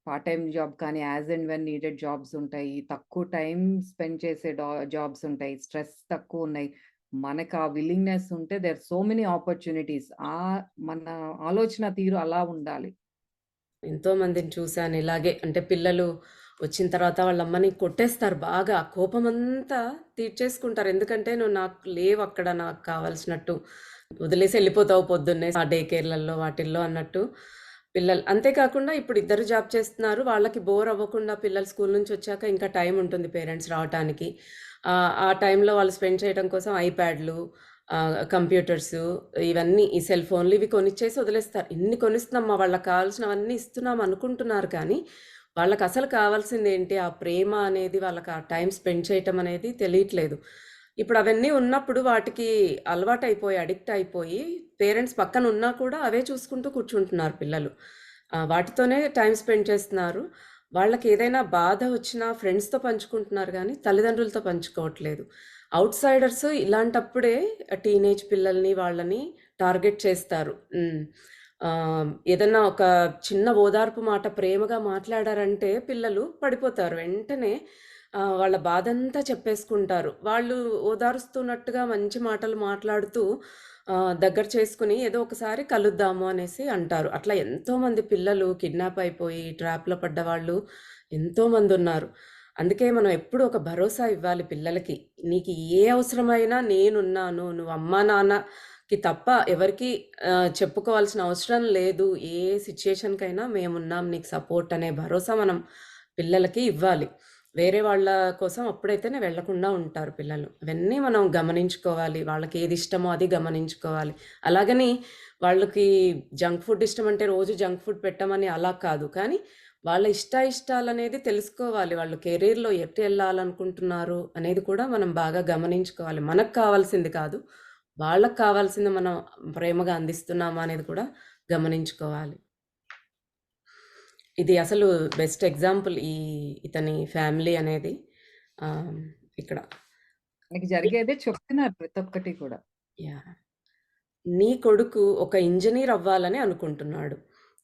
పార్ట్ టైమ్ జాబ్ కానీ as and when needed jobs ఉంటాయి. తక్కువ టైం స్పెండ్ చేసే జాబ్స్ ఉంటాయి. స్ట్రెస్ తక్కువ ఉన్నాయి. మనకు ఆ విల్లింగ్‌నెస్ ఉంటే there are so many opportunities. మన ఆలోచన తీరు అలా ఉండాలి. ఎంతో మందిని చూసాను ఇలాగే. అంటే పిల్లలు వచ్చిన తర్వాత వాళ్ళ అమ్మని కొట్టేస్తారు బాగా. ఆ కోపమంతా తీర్చేసుకుంటారు. ఎందుకంటే నువ్వు నాకు లేవక్కడ నాకు కావాల్సినట్టు. వదిలేసి ఎళ్ళిపోతావు పొద్దున్నే ఆ డే కేర్‌లలో వాటిల్లో అన్నట్టు. పిల్లలు అంతే కాకుండా ఇప్పుడు ఇద్దరు జాబ్ చేస్తున్నారు. వాళ్ళకి బోర్ అవ్వకుండా పిల్లలు స్కూల్ నుంచి వచ్చాక ఇంకా టైం ఉంటుంది పేరెంట్స్ రావటానికి. ఆ టైంలో వాళ్ళు స్పెండ్ చేయడం కోసం ఐప్యాడ్‌లు, కంప్యూటర్సు ఇవన్నీ ఈ సెల్ ఫోన్‌లు ఇవి కొనిచ్చేసి వదిలేస్తారు. ఇన్ని కొనిస్తున్నామ్మా వాళ్ళకి కావాల్సినవన్నీ ఇస్తున్నాం అనుకుంటున్నారు కానీ, వాళ్ళకసలు కావాల్సిందేంటి? ఆ ప్రేమ అనేది వాళ్ళకి ఆ టైం స్పెండ్ చేయటం అనేది తెలియట్లేదు. ఇప్పుడు అవన్నీ ఉన్నప్పుడు వాటికి అలవాటయిపోయి, అడిక్ట్ అయిపోయి పేరెంట్స్ పక్కన ఉన్నా కూడా అవే చూసుకుంటూ కూర్చుంటున్నారు పిల్లలు. వాటితోనే టైం స్పెండ్ చేస్తున్నారు. వాళ్ళకేదైనా బాధ వచ్చినా ఫ్రెండ్స్‌తో పంచుకుంటున్నారు గానీ, తల్లిదండ్రులతో పంచుకోవట్లేదు. ఔట్‌సైడర్స్ ఇలాంటప్పుడే టీనేజ్ పిల్లల్ని వాళ్ళని టార్గెట్ చేస్తారు. ఏదన్నా ఒక చిన్న ఓదార్పు మాట ప్రేమగా మాట్లాడారంటే పిల్లలు పడిపోతారు. వెంటనే వాళ్ళ బాధంతా చెప్పేసుకుంటారు. వాళ్ళు ఓదారుస్తున్నట్టుగా మంచి మాటలు మాట్లాడుతూ దగ్గర చేసుకొని ఏదో ఒకసారి కలుద్దాము అనేసి అంటారు. అట్లా ఎంతోమంది పిల్లలు కిడ్నాప్ అయిపోయి ట్రాప్‌లో పడ్డవాళ్ళు ఎంతోమందున్నారు. అందుకే మనం ఎప్పుడూ ఒక భరోసా ఇవ్వాలి పిల్లలకి. నీకు ఏ అవసరమైనా నేనున్నాను. నువ్వు అమ్మా, నాన్నకి తప్ప ఎవరికీ చెప్పుకోవాల్సిన అవసరం లేదు. ఏ సిట్యుయేషన్‌కైనా మేమున్నాం నీకు సపోర్ట్ అనే భరోసా మనం పిల్లలకి ఇవ్వాలి. వేరే వాళ్ళ కోసం అప్పుడైతేనే వెళ్ళకుండా ఉంటారు పిల్లలు. అవన్నీ మనం గమనించుకోవాలి. వాళ్ళకేది ఇష్టమో అది గమనించుకోవాలి. అలాగని వాళ్ళకి జంక్ ఫుడ్ ఇష్టమంటే రోజు జంక్ ఫుడ్ పెట్టమని అలా కాదు. కానీ వాళ్ళ ఇష్టాయిష్టాలనేది తెలుసుకోవాలి. వాళ్ళు కెరీర్‌లో ఎటు ఎళ్ళాలనుకుంటున్నారు అనేది కూడా మనం బాగా గమనించుకోవాలి. మనకు కావాల్సింది కాదు. వాళ్ళకి కావాల్సింది మనం ప్రేమగా అందిస్తున్నామా అనేది కూడా గమనించుకోవాలి. ఇది అసలు బెస్ట్ ఎగ్జాంపుల్ ఇతని ఫ్యామిలీ అనేది. ఆహ్, ఇక్కడ మనకి జరిగేదే చెప్తున్నారు ప్రతి ఒక్కటి కూడా. యాహ్! నీ కొడుకు ఒక ఇంజినీర్ అవ్వాలని అనుకుంటున్నాడు.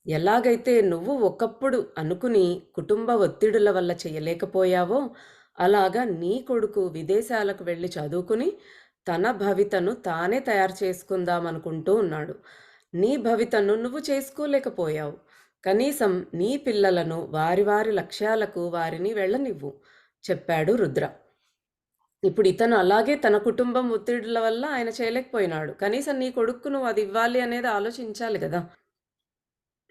ఎలాగైతే నువ్వు ఒకప్పుడు అనుకుని కుటుంబ ఒత్తిడుల వల్ల చేయలేకపోయావో, అలాగా నీ కొడుకు విదేశాలకు వెళ్లి చదువుకుని, తన భవితను తానే తయారు చేసుకుందామనుకుంటూ ఉన్నాడు. నీ భవితను నువ్వు చేసుకోలేకపోయావు. కనీసం నీ పిల్లలను వారి వారి లక్ష్యాలకు వారిని వెళ్ళనివ్వు, చెప్పాడు రుద్ర. ఇప్పుడు ఇతను అలాగే తన కుటుంబం ఒత్తిడుల వల్ల ఆయన చేయలేకపోయినాడు. కనీసం నీ కొడుక్కు నువ్వు అది ఇవ్వాలి అనేది ఆలోచించాలి గదా!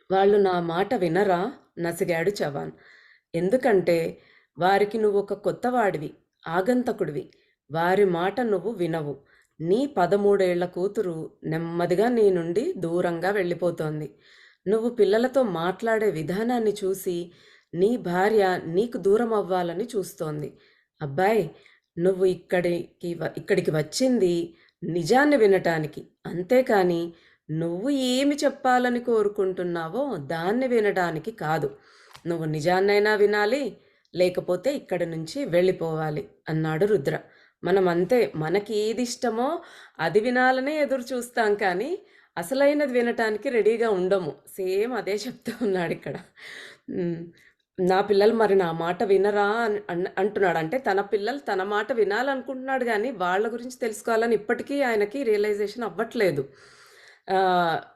వాళ్ళు నా మాట వినరా? నసిగాడు చవాన్. ఎందుకంటే వారికి నువ్వొక కొత్తవాడివి, ఆగంతకుడివి. వారి మాట నువ్వు వినవు. నీ 13 ఏళ్ల కూతురు నెమ్మదిగా నీ నుండి దూరంగా వెళ్ళిపోతోంది. నువ్వు పిల్లలతో మాట్లాడే విధానాన్ని చూసి నీ భార్య నీకు దూరమవ్వాలని చూస్తోంది. అబ్బాయ్! నువ్వు ఇక్కడికి వచ్చింది నిజాన్ని వినటానికి. అంతేకాని నువ్వు ఏమి చెప్పాలని కోరుకుంటున్నావో దాన్ని వినడానికి కాదు. నువ్వు నిజాన్నైనా వినాలి, లేకపోతే ఇక్కడి నుంచి వెళ్ళిపోవాలి అన్నాడు రుద్ర. మనమంతే మనకి ఏదిష్టమో అది వినాలనే ఎదురు చూస్తాం కానీ, అసలైనది వినటానికి రెడీగా ఉండము. సేమ్ అదే చెప్తూ ఉన్నాడిక్కడ. హ్మ్. నా పిల్లలు మరి నా మాట వినరా అంటున్నాడు. అంటే తన పిల్లలు తన మాట వినాలనుకుంటున్నాడు గానీ, వాళ్ళ గురించి తెలుసుకోవాలని ఇప్పటికీ ఆయనకి రియలైజేషన్ అవ్వట్లేదు.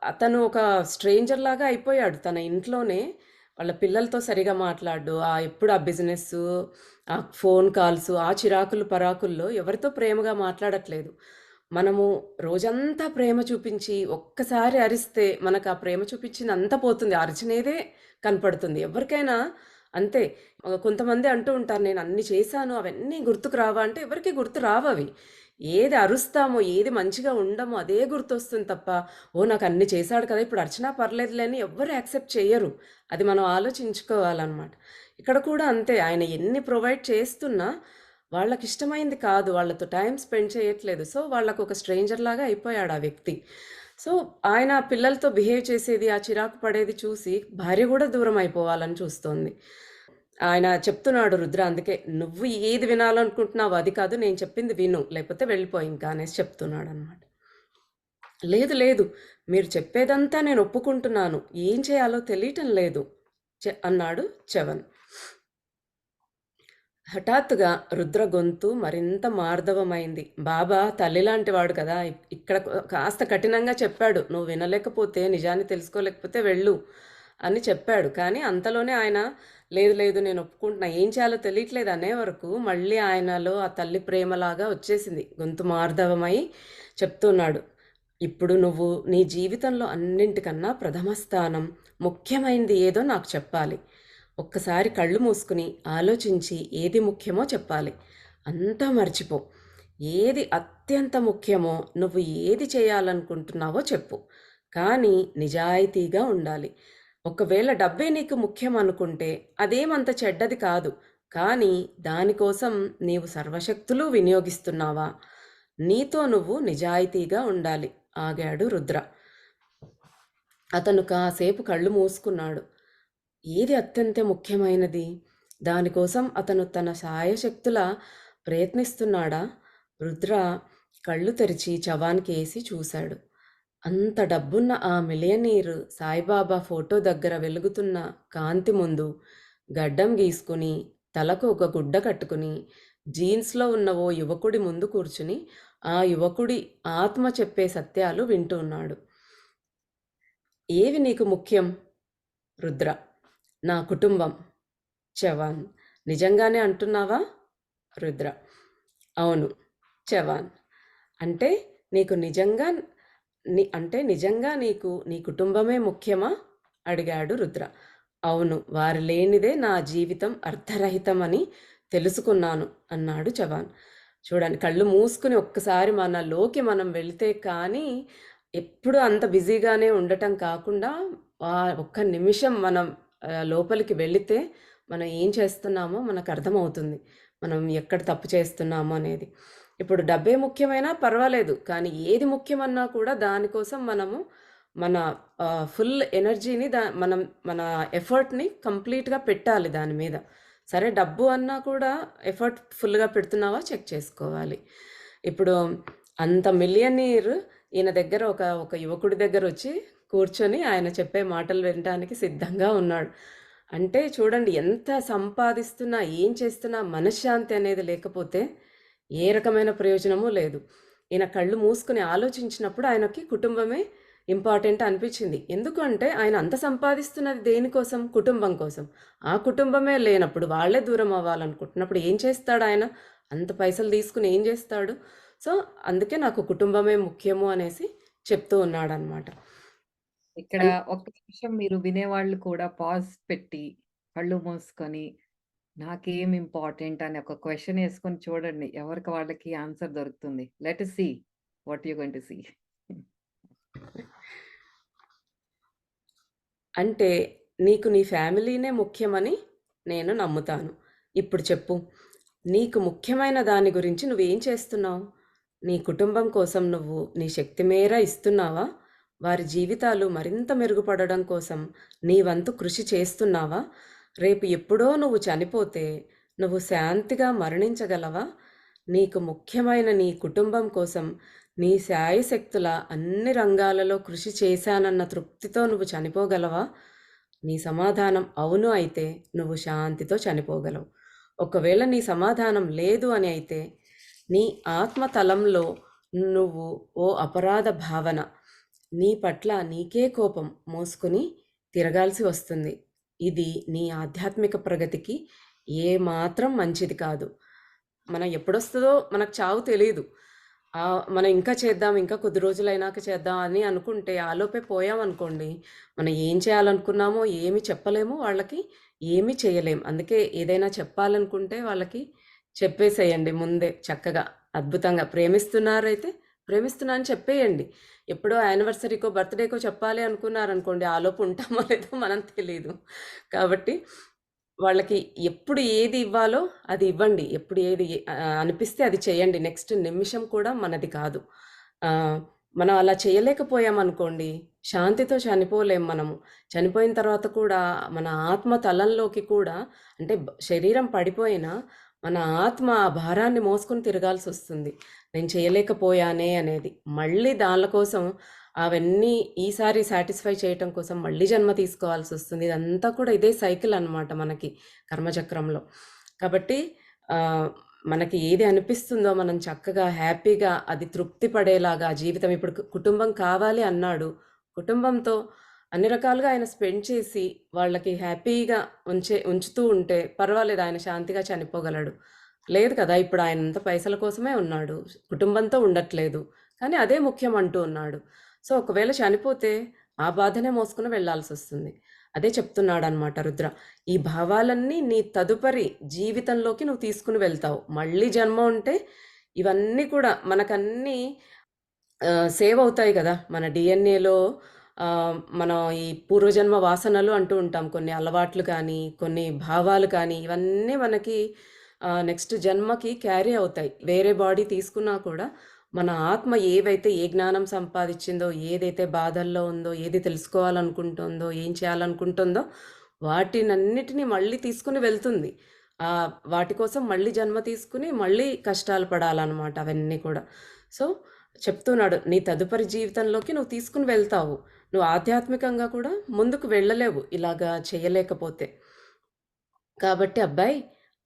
అతను ఒక స్ట్రేంజర్ లాగా అయిపోయాడు. తన ఇంట్లోనే వాళ్ళ పిల్లలతో సరిగ్గా మాట్లాడడు. ఎప్పుడు ఆ బిజినెస్సు, ఆ ఫోన్ కాల్సు, ఆ చిరాకులు, పరాకుల్లో ఎవరితో ప్రేమగా మాట్లాడట్లేదు. మనము రోజంతా ప్రేమ చూపించి, ఒక్కసారి అరిస్తే మనకు ఆ ప్రేమ చూపించిందంతా పోతుంది. అరిచినేదే కనపడుతుంది. ఎవరికైనా అంతే. కొంతమంది అంటూ ఉంటారు, "నేను అన్ని చేశాను, అవన్నీ గుర్తుకు రావా?" అంటే ఎవరికీ గుర్తు రావవి. ఏది అరుస్తామో, ఏది మంచిగా ఉండమో అదే గుర్తొస్తుంది తప్ప, "ఓహ్! నాకు అన్ని చేశాడు కదా! ఇప్పుడు అరిచినా పర్లేదులే" అని ఎవ్వరు యాక్సెప్ట్ చెయ్యరు. అది మనం ఆలోచించుకోవాలనమాట. ఇక్కడ కూడా అంతే. ఆయన ఎన్ని ప్రొవైడ్ చేస్తున్నా వాళ్ళకిష్టమైంది కాదు. వాళ్ళతో టైమ్ స్పెండ్ చేయట్లేదు. సో, వాళ్ళకొక స్ట్రేంజర్‌లాగా అయిపోయాడు ఆ వ్యక్తి. సో, ఆయన పిల్లలతో బిహేవ్ చేసేది, ఆ చిరాకు పడేది చూసి భార్య గూడా దూరం అయిపోవాలని చూస్తోంది. ఆయన చెప్తున్నాడు రుద్ర అందుకే, "నువ్వు ఏది వినాలనుకుంటున్నావో అది కాదు, నేను చెప్పింది విను. లేకపోతే వెళ్ళిపో ఇంకా" అనేసి చెప్తున్నాడనమాట. లేదు లేదు, మీరు చెప్పేదంతా నేను ఒప్పుకుంటున్నాను. ఏం చేయాలో తెలియటం లేదు అన్నాడు చవన్. హఠాత్తుగా రుద్ర గొంతు మరింత మార్దవమైంది. బాబా తల్లిలాంటి వాడు కదా, ఇక్కడ కాస్త కఠినంగా చెప్పాడు. నువ్వు వినలేకపోతే, నిజాన్ని తెలుసుకోలేకపోతే వెళ్ళు అని చెప్పాడు. కానీ అంతలోనే ఆయన లేదు లేదు నేను ఒప్పుకుంటున్నా, ఏం చేయాలో తెలియట్లేదు అనే వరకు మళ్ళీ ఆయనలో ఆ తల్లి ప్రేమలాగా వచ్చేసింది. గొంతు మార్దవమై చెప్తున్నాడు, ఇప్పుడు నువ్వు నీ జీవితంలో అన్నింటికన్నా ప్రథమ స్థానం, ముఖ్యమైనది ఏదో నాకు చెప్పాలి. ఒక్కసారి కళ్ళు మూసుకుని ఆలోచించి ఏది ముఖ్యమో చెప్పాలి. అంతా మర్చిపో. ఏది అత్యంత ముఖ్యమో, నువ్వు ఏది చేయాలనుకుంటున్నావో చెప్పు. కానీ నిజాయితీగా ఉండాలి. ఒకవేళ డబ్బే నీకు ముఖ్యం అనుకుంటే అదేమంత చెడ్డది కాదు. కానీ దానికోసం నీవు సర్వశక్తులు వినియోగిస్తున్నావా? నీతో నువ్వు నిజాయితీగా ఉండాలి. ఆగాడు రుద్ర. అతను కాసేపు కళ్ళు మూసుకున్నాడు. ఏది అత్యంత ముఖ్యమైనది? దానికోసం అతను తన శాయశక్తులా ప్రయత్నిస్తున్నాడా? రుద్ర కళ్ళు తెరిచి చవాన్కేసి చూశాడు. అంత డబ్బున్న ఆ మిలియనీర్ సాయిబాబా ఫోటో దగ్గర వెలుగుతున్న కాంతి ముందు గడ్డం గీసుకుని, తలకు ఒక గుడ్డ కట్టుకుని, జీన్స్లో ఉన్న ఓ యువకుడి ముందు కూర్చుని ఆ యువకుడి ఆత్మ చెప్పే సత్యాలు వింటున్నాడు. ఏవి నీకు ముఖ్యం? రుద్ర: నా కుటుంబం. చవాన్: నిజంగానే అంటున్నావా? రుద్ర: అవును. చవాన్: అంటే నీకు నిజంగా నిజంగా నీకు నీ కుటుంబమే ముఖ్యమా? అడిగాడు రుద్ర. అవును, వారు లేనిదే నా జీవితం అర్థరహితమని తెలుసుకున్నాను అన్నాడు చవాన్. చూడండి, కళ్ళు మూసుకుని ఒక్కసారి మనలోకి మనం వెళితే కానీ ఎప్పుడు అంత బిజీగానే ఉండటం కాకుండా ఒక్క నిమిషం మనం లోపలికి వెళితే మనం ఏం చేస్తున్నామో మనకు అర్థమవుతుంది. మనం ఎక్కడ తప్పు చేస్తున్నామో అనేది. ఇప్పుడు డబ్బే ముఖ్యమైనా పర్వాలేదు, కానీ ఏది ముఖ్యమన్నా కూడా దానికోసం మనము మన ఫుల్ ఎనర్జీని మనం మన ఎఫర్ట్‌ని కంప్లీట్‌గా పెట్టాలి దాని మీద. సరే, డబ్బు అన్నా కూడా ఎఫర్ట్ ఫుల్‌గా పెడుతున్నావా చెక్ చేసుకోవాలి. ఇప్పుడు అంత మిలియనీర్ ఈయన దగ్గర ఒక యువకుడి దగ్గరొచ్చి కూర్చొని ఆయన చెప్పే మాటలు వినటానికి సిద్ధంగా ఉన్నాడు. అంటే చూడండి, ఎంత సంపాదిస్తున్నా, ఏం చేస్తున్నా మనశ్శాంతి అనేది లేకపోతే ఏ రకమైన ప్రయోజనమూ లేదు. ఈయన కళ్ళు మూసుకొని ఆలోచించినప్పుడు ఆయనకి కుటుంబమే ఇంపార్టెంట్ అనిపించింది. ఎందుకంటే ఆయన అంత సంపాదిస్తున్నది దేనికోసం? కుటుంబం కోసం. ఆ కుటుంబమే లేనప్పుడు, వాళ్ళే దూరం అవ్వాలనుకుంటున్నప్పుడు ఏం చేస్తాడు ఆయన? అంత పైసలు తీసుకుని ఏం చేస్తాడు? సో, అందుకే నాకు కుటుంబమే ముఖ్యము అనేసి చెప్తూ ఉన్నాడనమాట. ఇక్కడ ఒక్క నిమిషం మీరు వినేవాళ్ళు కూడా పాజ్ పెట్టి, కళ్ళు మూసుకొని, నాకేం ఇంపార్టెంట్ అని ఒక క్వెషన్ యేసుకొని చూడండి. ఎవరికి వాళ్ళకి ఆన్సర్ దొరుకుతుంది. Let us see what you going to see. అంటే నీకు నీ ఫ్యామిలీనే ముఖ్యమని నేను నమ్ముతాను. ఇప్పుడు చెప్పు, నీకు ముఖ్యమైన దాని గురించి నువ్వేం చేస్తున్నావు? నీ కుటుంబం కోసం నువ్వు నీ శక్తి మేర ఇస్తున్నావా? వారి జీవితాలు మరింత మెరుగుపడడం కోసం నీ వంతు కృషి చేస్తున్నావా? రేపు ఎప్పుడో నువ్వు చనిపోతే నువ్వు శాంతిగా మరణించగలవా? నీకు ముఖ్యమైన నీ కుటుంబం కోసం నీ శాయశక్తుల అన్ని రంగాలలో కృషి చేశానన్న తృప్తితో నువ్వు చనిపోగలవా? నీ సమాధానం అవును అయితే నువ్వు శాంతితో చనిపోగలవు. ఒకవేళ నీ సమాధానం లేదు అని అయితే నీ ఆత్మతలంలో నువ్వు ఓ అపరాధ భావన, నీ పట్ల నీకే కోపం మోసుకుని తిరగాల్సి వస్తుంది. ఇది నీ ఆధ్యాత్మిక ప్రగతికి ఏమాత్రం మంచిది కాదు. మనం ఎప్పుడొస్తుందో మనకు చావు తెలీదు. మనం ఇంకా చేద్దాం, ఇంకా కొద్ది రోజులైనాక చేద్దాం అని అనుకుంటే ఆలోపే పోయామనుకోండి, మనం ఏం చేయాలనుకున్నామో ఏమి చెప్పలేము, వాళ్ళకి ఏమీ చేయలేం. అందుకే ఏదైనా చెప్పాలనుకుంటే వాళ్ళకి చెప్పేసేయండి ముందే చక్కగా, అద్భుతంగా. ప్రేమిస్తున్నారైతే ప్రేమిస్తున్నా అని చెప్పేయండి. ఎప్పుడో యానివర్సరీకో, బర్త్‌డేకో చెప్పాలి అనుకున్నారనుకోండి, ఆలోపు ఉంటామో లేదో మనం తెలీదు. కాబట్టి వాళ్ళకి ఎప్పుడు ఏది ఇవ్వాలో అది ఇవ్వండి. ఎప్పుడు ఏది అనిపిస్తే అది చేయండి. నెక్స్ట్ నిమిషం కూడా మనది కాదు. మనం అలా చేయలేకపోయామనుకోండి, శాంతితో చనిపోలేం మనము. చనిపోయిన తర్వాత కూడా మన ఆత్మ తలంలోకి కూడా అంటే శరీరం పడిపోయినా మన ఆత్మ ఆ భారాన్ని మోసుకొని తిరగాల్సొస్తుంది. నేను చేయలేకపోయానే అనేది. మళ్ళీ దానిల కోసం అవన్నీ ఈసారి సాటిస్ఫై చేయటం కోసం మళ్ళీ జన్మ తీసుకోవాల్సొస్తుంది. ఇదంతా కూడా ఇదే సైకిల్ అనమాట మనకి కర్మచక్రంలో. కాబట్టి మనకి ఏది అనిపిస్తుందో మనం చక్కగా హ్యాపీగా అది తృప్తి పడేలాగా జీవితం ఇప్పుడు కుటుంబం కావాలి అన్నాడు. కుటుంబంతో అన్ని రకాలుగా ఆయన స్పెండ్ చేసి వాళ్ళకి హ్యాపీగా ఉంచుతూ ఉంటే పర్వాలేదు, ఆయన శాంతిగా చనిపోగలడు. లేదు కదా! ఇప్పుడు ఆయనంత పైసల కోసమే ఉన్నాడు. కుటుంబంతో ఉండట్లేదు. కానీ అదే ముఖ్యం అంటూ ఉన్నాడు. సో, ఒకవేళ చనిపోతే ఆ బాధనే మోసుకొని వెళ్ళాల్సొస్తుంది. అదే చెప్తున్నాడనమాట రుద్ర. ఈ భావాలన్నీ నీ తదుపరి జీవితంలోకి నువ్వు తీసుకొని వెళ్తావు. మళ్ళీ జన్మ ఉంటే ఇవన్నీ కూడా మనకన్నీ సేవ్ అవుతాయి గదా! మన డీఎన్ఏలో మనం ఈ పూర్వజన్మ వాసనలు అంటూ ఉంటాం. కొన్ని అలవాట్లు కానీ, కొన్ని భావాలు కానీ ఇవన్నీ మనకి నెక్స్ట్ జన్మకి క్యారీ అవుతాయి. వేరే బాడీ తీసుకున్నా కూడా మన ఆత్మ ఏవైతే ఏ జ్ఞానం సంపాదించిందో, ఏదైతే బాధల్లో ఉందో, ఏది తెలుసుకోవాలనుకుంటుందో, ఏం చేయాలనుకుంటుందో వాటినన్నిటిని మళ్ళీ తీసుకొని వెళ్తుంది. వాటి కోసం మళ్ళీ జన్మ తీసుకొని మళ్ళీ కష్టాలు పడాలన్నమాట అవన్నీ కూడా. సో, చెప్తున్నాడు నీ తదుపరి జీవితంలోకి నువ్వు తీసుకొని వెళ్తావు. నువ్వు ఆధ్యాత్మికంగా కూడా ముందుకు వెళ్ళలేవు ఇలాగా చేయలేకపోతే. కాబట్టి అబ్బాయి,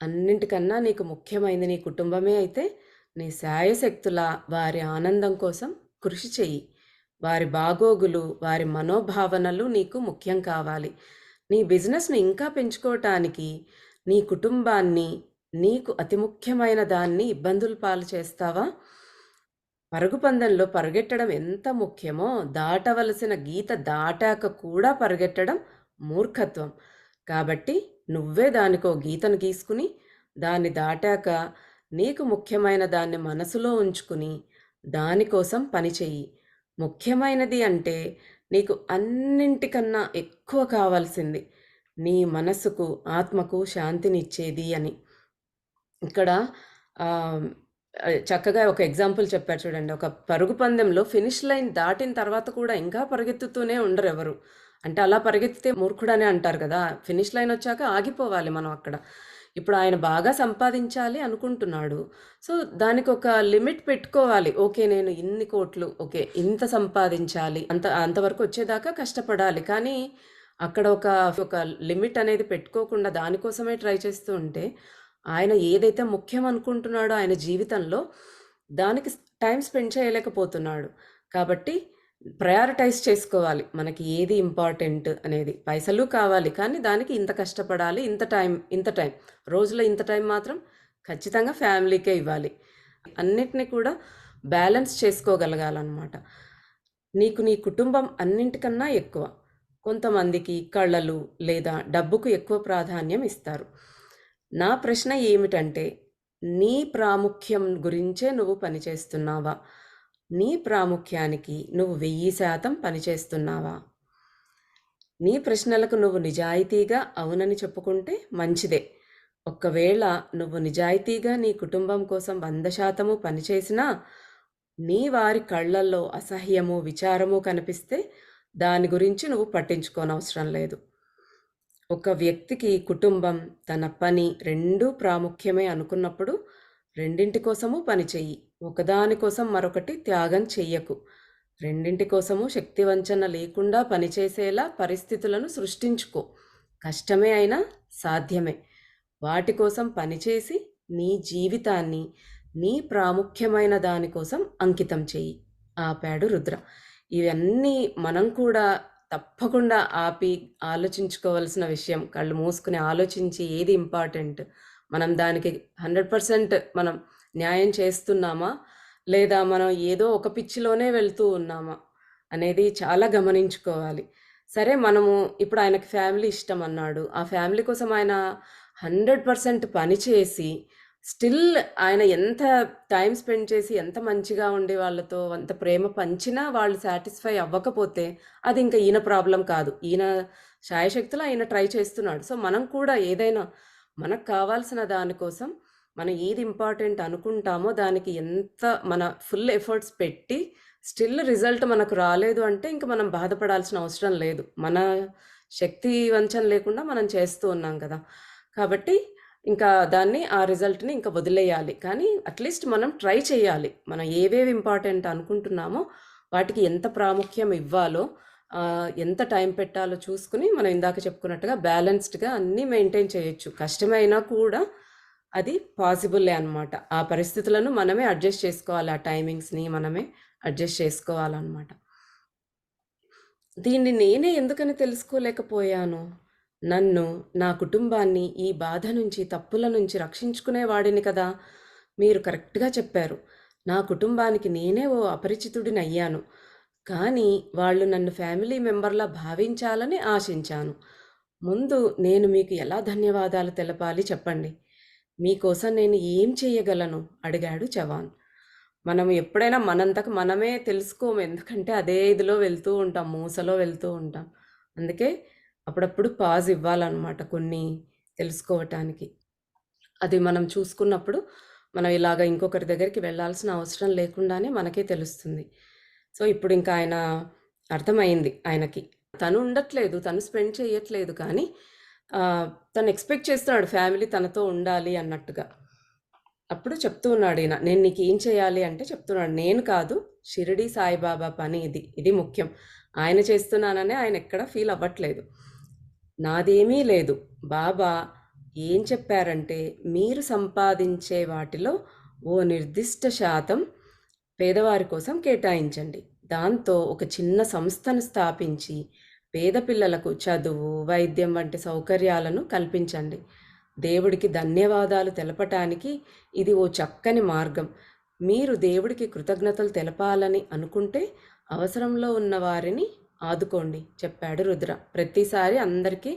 అన్నింటికన్నా నీకు ముఖ్యమైనది నీ కుటుంబమే అయితే నీ శాయశక్తులా వారి ఆనందం కోసం కృషి చెయ్యి. వారి బాగోగులు, వారి మనోభావనలు నీకు ముఖ్యం కావాలి. నీ బిజినెస్‌ని ఇంకా పెంచుకోవటానికి నీ కుటుంబాన్ని, నీకు అతి ముఖ్యమైన దాన్ని ఇబ్బందుల పాలు చేస్తావా? పరుగు పందెంలో పరిగెట్టడం ఎంత ముఖ్యమో, దాటవలసిన గీత దాటాక కూడా పరిగెట్టడం మూర్ఖత్వం. కాబట్టి నువ్వే దానికో గీతను గీసుకుని, దాన్ని దాటాక నీకు ముఖ్యమైన దాన్ని మనసులో ఉంచుకుని, దానికోసం పని చెయ్యి. ముఖ్యమైనది అంటే నీకు అన్నింటికన్నా ఎక్కువ కావాల్సింది నీ మనసుకు, ఆత్మకు శాంతినిచ్చేది అని. ఇక్కడ ఆహ్, చక్కగా ఒక ఎగ్జాంపుల్ చెప్పారు చూడండి. ఒక పరుగు పందెంలో ఫినిష్ లైన్ దాటిన తర్వాత కూడా ఇంకా పరిగెత్తుతూనే ఉండరెవరు. అంటే అలా పరిగెత్తితే మూర్ఖుడనే అంటారు కదా! ఫినిష్ లైన్ వచ్చాక ఆగిపోవాలి మనం అక్కడ. ఇప్పుడు ఆయన బాగా సంపాదించాలి అనుకుంటున్నాడు. సో, దానికొక లిమిట్ పెట్టుకోవాలి. ఓకే. నేను ఇన్ని కోట్లు, ఓకే, ఇంత సంపాదించాలి. అంతవరకు వచ్చేదాకా కష్టపడాలి. కానీ అక్కడ ఒక లిమిట్ అనేది పెట్టుకోకుండా దానికోసమే ట్రై చేస్తూ ఉంటే ఆయన ఏదైతే ముఖ్యం అనుకుంటున్నాడో ఆయన జీవితంలో దానికి టైం స్పెండ్ చేయలేకపోతున్నాడు. కాబట్టి ప్రయారిటైజ్ చేసుకోవాలి. మనకి ఏది ఇంపార్టెంట్ అనేది. పైసలు కావాలి కానీ దానికి ఇంత కష్టపడాలి. ఇంత టైం. రోజులో ఇంత టైం మాత్రం ఖచ్చితంగా ఫ్యామిలీకే ఇవ్వాలి. అన్నిటిని కూడా బ్యాలెన్స్ చేసుకోగలగాలన్నమాట. నీకు నీ కుటుంబం అన్నింటికన్నా ఎక్కువ. కొంతమందికి కళలు లేదా డబ్బుకు ఎక్కువ ప్రాధాన్యం ఇస్తారు. నా ప్రశ్న ఏమిటంటే, నీ ప్రాముఖ్యం గురించే నువ్వు పనిచేస్తున్నావా? నీ ప్రాముఖ్యానికి నువ్వు 1000% పనిచేస్తున్నావా? నీ ప్రశ్నలకు నువ్వు నిజాయితీగా అవునని చెప్పుకుంటే మంచిదే. ఒకవేళ నువ్వు నిజాయితీగా నీ కుటుంబం కోసం 100% పనిచేసినా, నీ వారి కళ్ళల్లో అసహ్యము, విచారము కనిపిస్తే దాని గురించి నువ్వు పట్టించుకోనవసరం లేదు. ఒక వ్యక్తికి కుటుంబం, తన పని రెండూ ప్రాముఖ్యమే అనుకున్నప్పుడు రెండింటి కోసము పని చెయ్యి. ఒకదాని కోసం మరొకటి త్యాగం చెయ్యకు. రెండింటి కోసము శక్తివంచన లేకుండా పనిచేసేలా పరిస్థితులను సృష్టించుకో. కష్టమే అయినా సాధ్యమే. వాటి కోసం పనిచేసి నీ జీవితాన్ని నీ ప్రాముఖ్యమైన దానికోసం అంకితం చెయ్యి ఆపాడు రుద్ర. ఇవన్నీ మనం కూడా తప్పకుండా ఆపి ఆలోచించుకోవాల్సిన విషయం. కళ్ళు మూసుకుని ఆలోచించి ఏది ఇంపార్టెంట్, మనం దానికి 100% మనం న్యాయం చేస్తున్నామా, లేదా మనం ఏదో ఒక పిచ్చిలోనే వెళ్తూ ఉన్నామా అనేది చాలా గమనించుకోవాలి. సరే, మనము ఇప్పుడు ఆయనకి ఫ్యామిలీ ఇష్టం అన్నాడు. ఆ ఫ్యామిలీ కోసం ఆయన 100% పని చేసి స్టిల్ ఆయన ఎంత టైమ్ స్పెండ్ చేసి ఎంత మంచిగా ఉండి వాళ్ళతో అంత ప్రేమ పంచినా వాళ్ళు సాటిస్ఫై అవ్వకపోతే అది ఇంకా ఈయన ప్రాబ్లం కాదు. ఈయన శాయశక్తులా ఆయన ట్రై చేస్తున్నాడు. సో, మనం కూడా ఏదైనా మనకు కావాల్సిన దానికోసం మనం ఏది ఇంపార్టెంట్ అనుకుంటామో దానికి ఎంత మన ఫుల్ ఎఫర్ట్స్ పెట్టి స్టిల్ రిజల్ట్ మనకు రాలేదు అంటే ఇంక మనం బాధపడాల్సిన అవసరం లేదు. మన శక్తి వంచన లేకుండా మనం చేస్తూ ఉన్నాం కదా! కాబట్టి ఇంకా దాన్ని ఆ రిజల్ట్‌ని ఇంక వదిలేయాలి. కానీ అట్‌లీస్ట్ మనం ట్రై చేయాలి. మనం ఏవేవి ఇంపార్టెంట్ అనుకుంటున్నామో వాటికి ఎంత ప్రాముఖ్యం ఇవ్వాలో, ఎంత టైం పెట్టాలో చూసుకొని మనం ఇందాక చెప్పుకున్నట్టుగా బ్యాలెన్స్డ్‌గా అన్నీ మెయింటైన్ చేయొచ్చు. కష్టమైనా కూడా అది పాసిబులే అనమాట. ఆ పరిస్థితులను మనమే అడ్జస్ట్ చేసుకోవాలి. ఆ టైమింగ్స్‌ని మనమే అడ్జస్ట్ చేసుకోవాలనమాట. దీన్ని నేనే ఎందుకని తెలుసుకోలేకపోయాను? నన్ను, నా కుటుంబాన్ని ఈ బాధ నుంచి, తప్పుల నుంచి రక్షించుకునేవాడిని కదా! మీరు కరెక్ట్‌గా చెప్పారు. నా కుటుంబానికి నేనే ఓ అపరిచితుడినయ్యాను. కానీ వాళ్ళు నన్ను ఫ్యామిలీ మెంబర్‌లా భావించాలని ఆశించాను. ముందు నేను మీకు ఎలా ధన్యవాదాలు తెలపాలి చెప్పండి. మీకోసం నేను ఏం చెయ్యగలను? అడిగాడు జవాన్. మనం ఎప్పుడైనా మనంతకు మనమే తెలుసుకోము. ఎందుకంటే అదే ఇదిలో వెళ్తూ ఉంటాం. మూసలో వెళ్తూ ఉంటాం. అందుకే అప్పుడప్పుడు పాజ్ ఇవ్వాలనమాట కొన్ని తెలుసుకోవటానికి. అది మనం చూసుకున్నప్పుడు మనం ఇలాగ ఇంకొకరి దగ్గరికి వెళ్ళాల్సిన అవసరం లేకుండానే మనకే తెలుస్తుంది. సో, ఇప్పుడింక ఆయన అర్థమయింది ఆయనకి. తను ఉండట్లేదు. తను స్పెండ్ చేయట్లేదు కానీ తను ఎక్స్‌పెక్ట్ చేస్తున్నాడు ఫ్యామిలీ తనతో ఉండాలి అన్నట్టుగా. అప్పుడు చెప్తూ ఉన్నాడు ఈయన. నేను నీకేం చేయాలి అంటే చెప్తున్నాడు. నేను కాదు షిరిడీ సాయిబాబా పని ఇది. ఇది ముఖ్యం. ఆయన చేస్తున్నానని ఆయన ఎక్కడ ఫీల్ అవ్వట్లేదు. నాదేమీ లేదు. బాబా ఏం చెప్పారంటే మీరు సంపాదించే వాటిలో ఓ నిర్దిష్ట శాతం పేదవారి కోసం కేటాయించండి. దాంతో ఒక చిన్న సంస్థను స్థాపించి పేద పిల్లలకు చదువు, వైద్యం వంటి సౌకర్యాలను కల్పించండి. దేవుడికి ధన్యవాదాలు తెలపటానికి ఇది ఓ చక్కని మార్గం. మీరు దేవుడికి కృతజ్ఞతలు తెలపాలని అనుకుంటే అవసరంలో ఉన్న వారిని ఆదుకోండి చెప్పాడు రుద్ర. ప్రతిసారి అందరికీ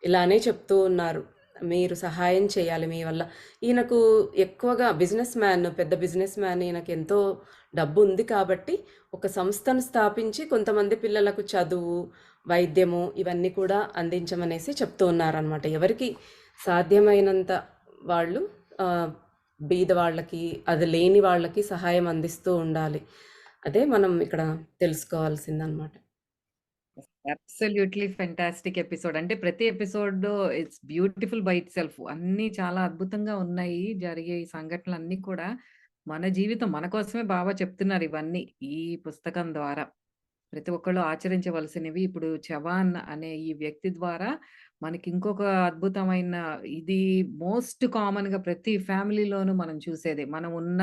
ఇలానే చెప్తూ ఉన్నారు. మీరు సహాయం చేయాలి మీ వల్ల. ఈయనకు ఎక్కువగా బిజినెస్ మ్యాన్, పెద్ద బిజినెస్ మ్యాన్. ఈయనకు ఎంతో డబ్బు ఉంది కాబట్టి ఒక సంస్థను స్థాపించి కొంతమంది పిల్లలకు చదువు, వైద్యము ఇవన్నీ కూడా అందించమనేసి చెప్తూ ఉన్నారనమాట. ఎవరికి సాధ్యమైనంత వాళ్ళు బీద వాళ్ళకి, అది లేని వాళ్ళకి సహాయం అందిస్తూ ఉండాలి. అదే మనం ఇక్కడ తెలుసుకోవాల్సిందనమాట. Absolutely fantastic episode. అంటే ప్రతి episode it's beautiful by itself. అన్నీ చాలా అద్భుతంగా ఉన్నాయి. జరిగే ఈ సంఘటనలన్నీ కూడా మన జీవితం మన కోసమే బాబా చెప్తున్నారు ఇవన్నీ ఈ పుస్తకం ద్వారా. ప్రతి ఒక్కళ్ళు ఆచరించవలసినవి. ఇప్పుడు చవాన్ అనే ఈ వ్యక్తి ద్వారా మనకి ఇంకొక అద్భుతమైన ఇది మోస్ట్ కామన్‌గా ప్రతి ఫ్యామిలీలోనూ మనం చూసేదే. మనం ఉన్న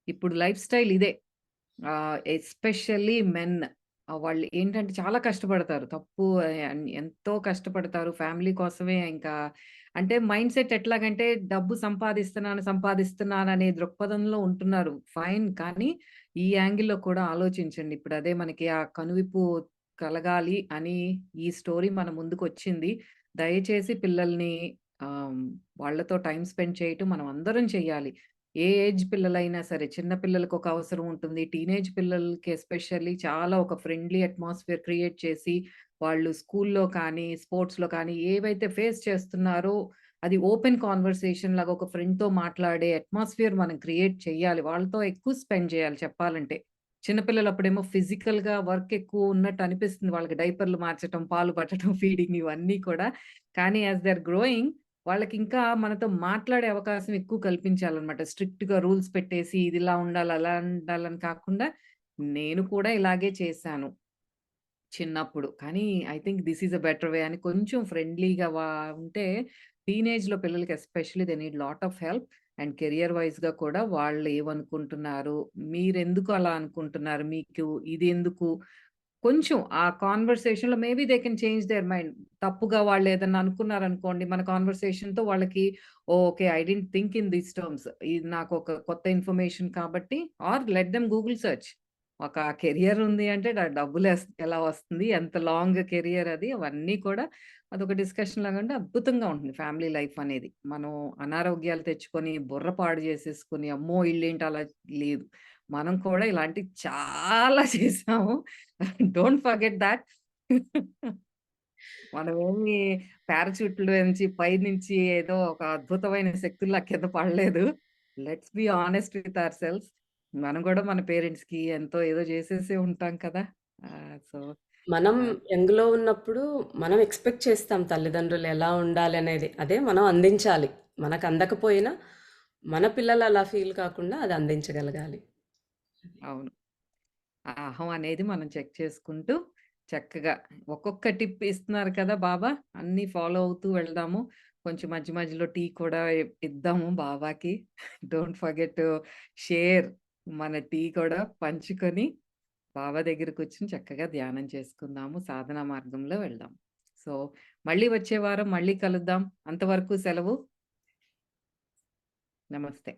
ఇప్పుడు లైఫ్ స్టైల్ ఇదే. Especially men. వాళ్ళు ఏంటంటే చాలా కష్టపడతారు. ఎంతో కష్టపడతారు. ఫ్యామిలీ కోసమే ఇంకా అంటే మైండ్‌సెట్ ఎట్లాగంటే డబ్బు సంపాదిస్తున్నాననే దృక్పథంలో ఉంటున్నారు. ఫైన్. కానీ ఈ యాంగిల్‌లో కూడా ఆలోచించండి. ఇప్పుడు అదే మనకి ఆ కనువిప్పు కలగాలి అని ఈ స్టోరీ మన ముందుకొచ్చింది. దయచేసి పిల్లల్ని ఆహ్, వాళ్ళతో టైమ్ స్పెండ్ చేయటం మనం అందరం చెయ్యాలి. ఏ ఏజ్ పిల్లలైనా సరే, చిన్న పిల్లలకి ఒక అవసరం ఉంటుంది. టీనేజ్ పిల్లలకి ఎస్పెషల్లీ చాలా ఒక ఫ్రెండ్లీ అట్మాస్ఫియర్ క్రియేట్ చేసి, వాళ్ళు స్కూల్‌లో కానీ, స్పోర్ట్స్‌లో కానీ ఏవైతే ఫేస్ చేస్తున్నారో, అది ఓపెన్ కన్వర్సేషన్ లాగా ఒక ఫ్రెండ్‌తో మాట్లాడే అట్మాస్ఫియర్ మనం క్రియేట్ చేయాలి. వాళ్ళతో ఎక్కువ స్పెండ్ చేయాలి చెప్పాలంటే. చిన్న పిల్లలప్పుడేమో ఫిజికల్‌గా వర్క్ ఎక్కువ ఉన్నట్టు అనిపిస్తుంది. వాళ్ళకి డైపర్‌లు మార్చటం, పాలు పట్టడం, ఫీడింగ్ ఇవన్నీ కూడా. కానీ యాస్ దే ఆర్ గ్రోయింగ్ వాళ్ళకింకా మనతో మాట్లాడే అవకాశం ఎక్కువ కల్పించాలనమాట. స్ట్రిక్ట్‌గా రూల్స్ పెట్టేసి ఇదిలా ఉండాలి, అలా ఉండాలని కాకుండా, నేను కూడా ఇలాగే చేశాను చిన్నప్పుడు. కానీ I think this is a better way అని కొంచెం ఫ్రెండ్లీగా ఉంటే టీనేజ్‌లో పిల్లలకి especially they need lot of help and career వైస్‌గా కూడా వాళ్ళు ఏమనుకుంటున్నారు? మీరెందుకు అలా అనుకుంటున్నారు? మీకు ఇదెందుకు? కొంచెం ఆ కాన్వర్సేషన్‌లో maybe they can change their mind. తప్పుగా వాళ్ళేదన్నా అనుకున్నారనుకోండి, మన కాన్వర్సేషన్‌తో వాళ్ళకి okay. I didn't think in these terms. ఇది నాకొక కొత్త ఇన్ఫర్మేషన్ కాబట్టి or let them Google search. ఒక కెరియర్ ఉంది అంటే ఎలా వస్తుంది? ఎంత లాంగ్ కెరియర్ అది అవన్నీ కూడా అదొక డిస్కషన్ లాగా ఉంటే అద్భుతంగా ఉంటుంది ఫ్యామిలీ లైఫ్ అనేది. మనం అనారోగ్యాలు తెచ్చుకొని, బుర్ర పాడు చేసేసుకొని, అమ్మో! ఈళ్ళేంటి అలా లేదు. మనం కూడా ఇలాంటివి చాలా చేసాము. Don't forget thought. మనమేమి పారాచూట్‌లో నుంచి పైనుంచి ఏదో ఒక అద్భుతమైన శక్తుల్లా కింద పడలేదు. Let's be honest with our selves. మనం గూడా మన పేరెంట్స్‌కి ఎంతో ఏదో జేసేసే ఉంటాం కదా! సో, మనం ఆహ్, యంగ్‌లో ఉన్నప్పుడు మనం ఎక్స్‌పెక్ట్ చేస్తాం తల్లిదండ్రులు ఎలా ఉండాలనేది. అదే మనం అందించాలి. మనకు అందకపోయినా మన పిల్లలు అలా ఫీల్ కాకుండా అది అందించగలగాలి. అవును. ఆ అహం అనేది మనం చెక్ చేసుకుంటూ, చక్కగా ఒక్కొక్క టిప్ ఇస్తున్నారు కదా బాబా! అన్నీ ఫాలో అవుతూ వెళ్దాము. కొంచెం మధ్య మధ్యలో టీ కూడా ఇద్దాము బాబాకి. డోంట్ ఫర్గెట్ టు షేర్ మన టీ కూడా పంచుకొని, బాబా దగ్గర కూర్చొని చక్కగా ధ్యానం చేసుకుందాము. సాధనా మార్గంలో వెళ్దాం. సో, మళ్ళీ వచ్చే వారం మళ్ళీ కలుద్దాం. అంతవరకు సెలవు. నమస్తే.